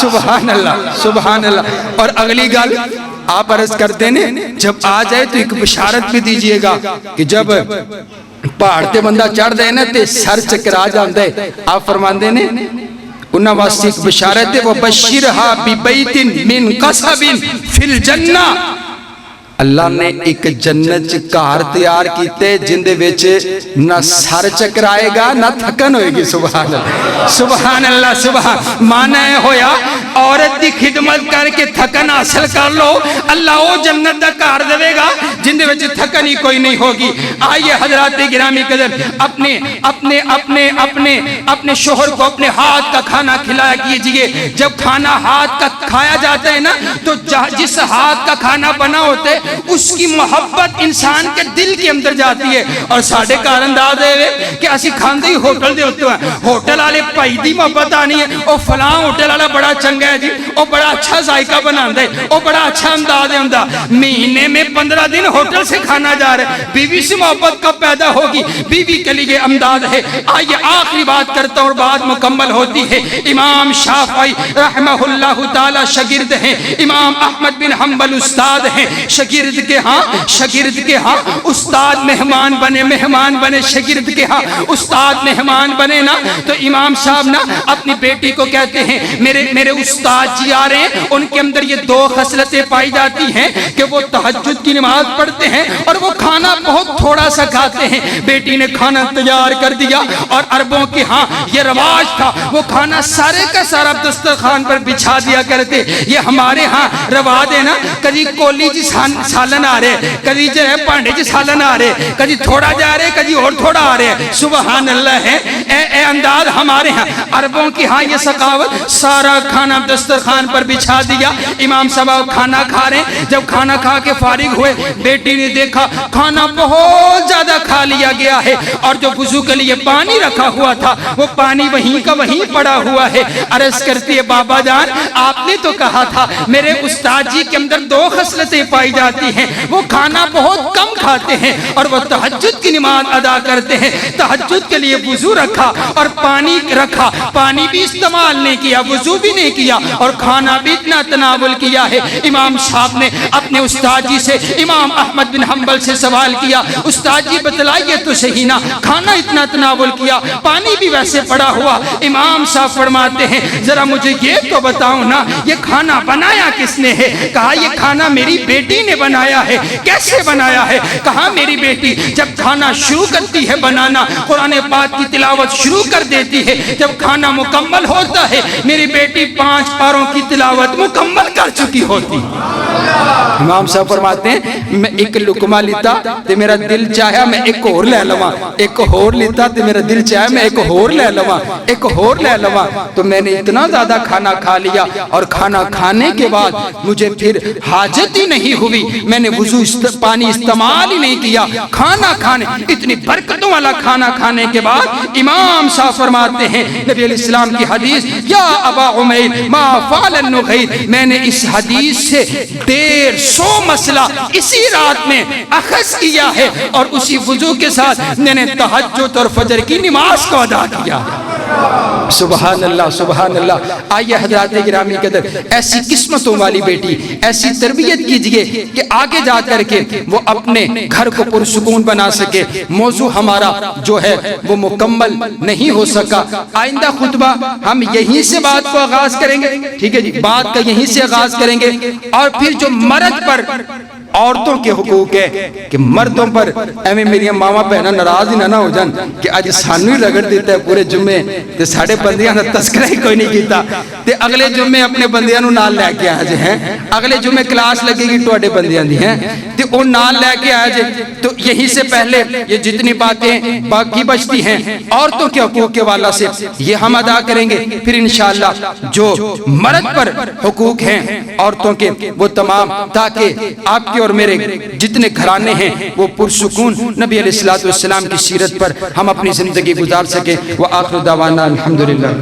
سبحان اللہ سبحان اللہ۔ اور اگلی گل آپ عرض کرتے ہیں جب آ جائے تو ایک بشارت بھی دیجئے گا کہ جب پہاڑ تے بندہ چڑھ دے نا تے سر چکرا جاندے، آپ فرماندے نے انہاں واسطے ایک بشارت ہے وَبَشِّرْهَا بِبَيْتٍ مِّن قَصَبٍ فِي الْجَنَّةِ، اللہ نے ایک جنت کار تیار کیتے جن دے وچ نہ سر چکرائے گا نہ تھکن ہوئے گی سبحان اللہ سبحان اللہ سبحان۔ معنی ہویا عورت دی خدمت کر کے تھکن حاصل کر لو، اللہ وہ جنت دا کار دے گا جن دے وچ تھکن ہی کوئی نہیں ہوگی۔ آئیے حضرات گرامی قدر اپنے شوہر کو اپنے ہاتھ کا کھانا کھلایا کیجئے۔ جب کھانا ہاتھ کا کھایا جاتا ہے نا تو جس ہاتھ کا کھانا بنا ہوتا ہے اس کی محبت انسان کے دل کے اندر جاتی ہے۔ اور ساڑھے کار انداز ہے کہ اسی کھاندے ہی ہوٹل دے ہوتے ہیں، ہوٹل والے بھائی دی محبت آنی ہے، اور فلاں ہوٹل والا بڑا چنگا ہے جی، وہ بڑا اچھا ذائقہ بناتا ہے، وہ بڑا اچھا انداز ہے ہوندا، مہینے میں 15 دن ہوٹل سے کھانا جا رہا ہے، بیوی سے محبت کب پیدا ہوگی؟ بیوی کے لیے امداد ہے۔ آئیے آخری بات کرتا ہوں اور بات مکمل ہوتی ہے۔ امام شافعی رحمہ اللہ تعالی شاگرد ہیں، امام احمد بن حنبل استاد ہیں، شاگرد کے ہاں استاد مہمان بنے شاگرد کے ہاں استاد مہمان بنے نا، تو امام صاحب نا اپنی بیٹی کو کہتے ہیں میرے استاد جی آ رہے ہیں، ان کے اندر یہ 2 خصلتیں پائی جاتی ہیں کہ وہ تہجد کی نماز پڑھتے ہیں اور وہ کھانا بہت تھوڑا سا کھاتے ہیں۔ بیٹی نے کھانا تیار کر دیا اور عربوں کے ہاں یہ رواج تھا، وہ کھانا سارے کا سارا دسترخوان پر بچھا دیا کرتے۔ یہ ہمارے ہاں رواج ہے نا، کبھی کولی جی سالن آ رہے، کبھی جو ہے پانڈے جی سالن آ رہے، کبھی تھوڑا جا رہے، کبھی اور تھوڑا آ رہے۔ سبحان اللہ ہے، اے انداز ہمارے ہاں۔ عربوں کی ہاں یہ ثقافت، سارا کھانا دسترخوان پر بچھا دیا۔ امام صاحب کھانا کھا رہے ہیں، جب کھانا کھا کے فارغ ہوئے، بیٹی نے دیکھا کھانا بہت زیادہ کھا لیا گیا ہے اور جو وضو کے لیے پانی رکھا ہوا تھا وہ پانی وہیں کا وہیں پڑا ہوا ہے۔ عرض کرتی ہے بابا جان آپ نے تو کہا تھا میرے استاد جی کے اندر 2 خصلتیں پائی جاتی ہیں، وہ کھانا بہت کم کھاتے ہیں اور وہ تہجد کی نماز ادا کرتے ہیں۔ تہجد کے لیے وضو رکھا اور پانی رکھا، پانی بھی استعمال نہیں کیا، وضو بھی نہیں کیا اور کھانا بھی اتنا تناول کیا ہے۔ امام صاحب نے اپنے استاد جی سے، امام احمد بن حنبل سے سوال کیا، استاد جی بتلائیے تو صحیح نا، کھانا اتنا تناول کیا، پانی بھی ویسے پڑا ہوا۔ امام صاحب فرماتے ہیں ذرا مجھے یہ تو بتاؤ نا یہ کھانا بنایا کس نے ہے؟ کہا یہ کھانا میری بیٹی نے بنایا ہے۔ کیسے بنایا ہے؟ کہا میری بیٹی جب کھانا شروع کرتی ہے بنانا، قرآن پاک کی تلاوت شروع کر دیتی ہے، جب کھانا مکمل ہوتا ہے میری بیٹی 5 پاروں کی تلاوت مکمل کر چکی ہوتی۔ امام صاحب فرماتے ہیں میں ایک لقمہ لیتا تو میرا دل چاہیا میں ایک اور لے لواں، ایک اور لیتا تو میرا دل چاہیا میں ایک اور لے لواں، ایک اور لے لواں، تو میں نے اتنا زیادہ کھانا کھا لیا اور کھانا کھانے کے بعد مجھے پھر حاجت ہی نہیں ہوئی، میں نے وضو پانی استعمال ہی نہیں کیا۔ کھانا کھانے اتنی برکتوں والا کھانا کھانے کے بعد امام صاحب فرماتے ہیں نبی علیہ السلام کی حدیث یا ابا عمیر ما فعل النغیر، میں نے اس حدیث سے 150 مسئلہ اسی رات میں اخذ کیا ہے اور اسی وضو کے ساتھ میں نے تہجد اور فجر کی نماز کو ادا کیا۔ سبحان اللہ سبحان اللہ۔ آئیے حضرات گرامی قدر ایسی قسمتوں والی بیٹی ایسی تربیت کیجئے کہ آگے جا کر کے وہ اپنے گھر کو پرسکون بنا سکے۔ موضوع ہمارا جو ہے وہ مکمل نہیں ہو سکا، آئندہ خطبہ ہم یہیں سے بات کو آغاز کریں گے، ٹھیک ہے جی، بات کا یہیں سے آغاز کریں گے اور پھر جو مرد پر عورتوں کے حقوق ہے کہ مردوں پر ایویں میری ماما بہنا ناراض ہی نہ ہو جان کہ اج سانو ہی رگڑ دیتا ہے پورے جمعے تے ساڈے بندیاں دا تذکرہ ہی کوئی نہیں کیتا تے اگلے جمعے اپنے بندیاں نو نال لے کے آ جے ہیں، اگلے جمعے کلاس لگے گی تواڈے بندیاں دی ہیں تے او نال لے کے آ جے۔ تو یہی سے پہلے یہ جتنی باتیں باقی بچتی ہیں عورتوں کے حقوق کے والا سے یہ ہم ادا کریں گے، پھر انشاءاللہ جو مرد پر حقوق ہیں عورتوں کے وہ تمام، تاکہ آپ کے اور میرے جتنے گھرانے ہیں وہ پرسکون نبی علیہ الصلوۃ والسلام کی سیرت پر ہم اپنی زندگی گزار سکیں۔ وآخر دعوانا الحمدللہ۔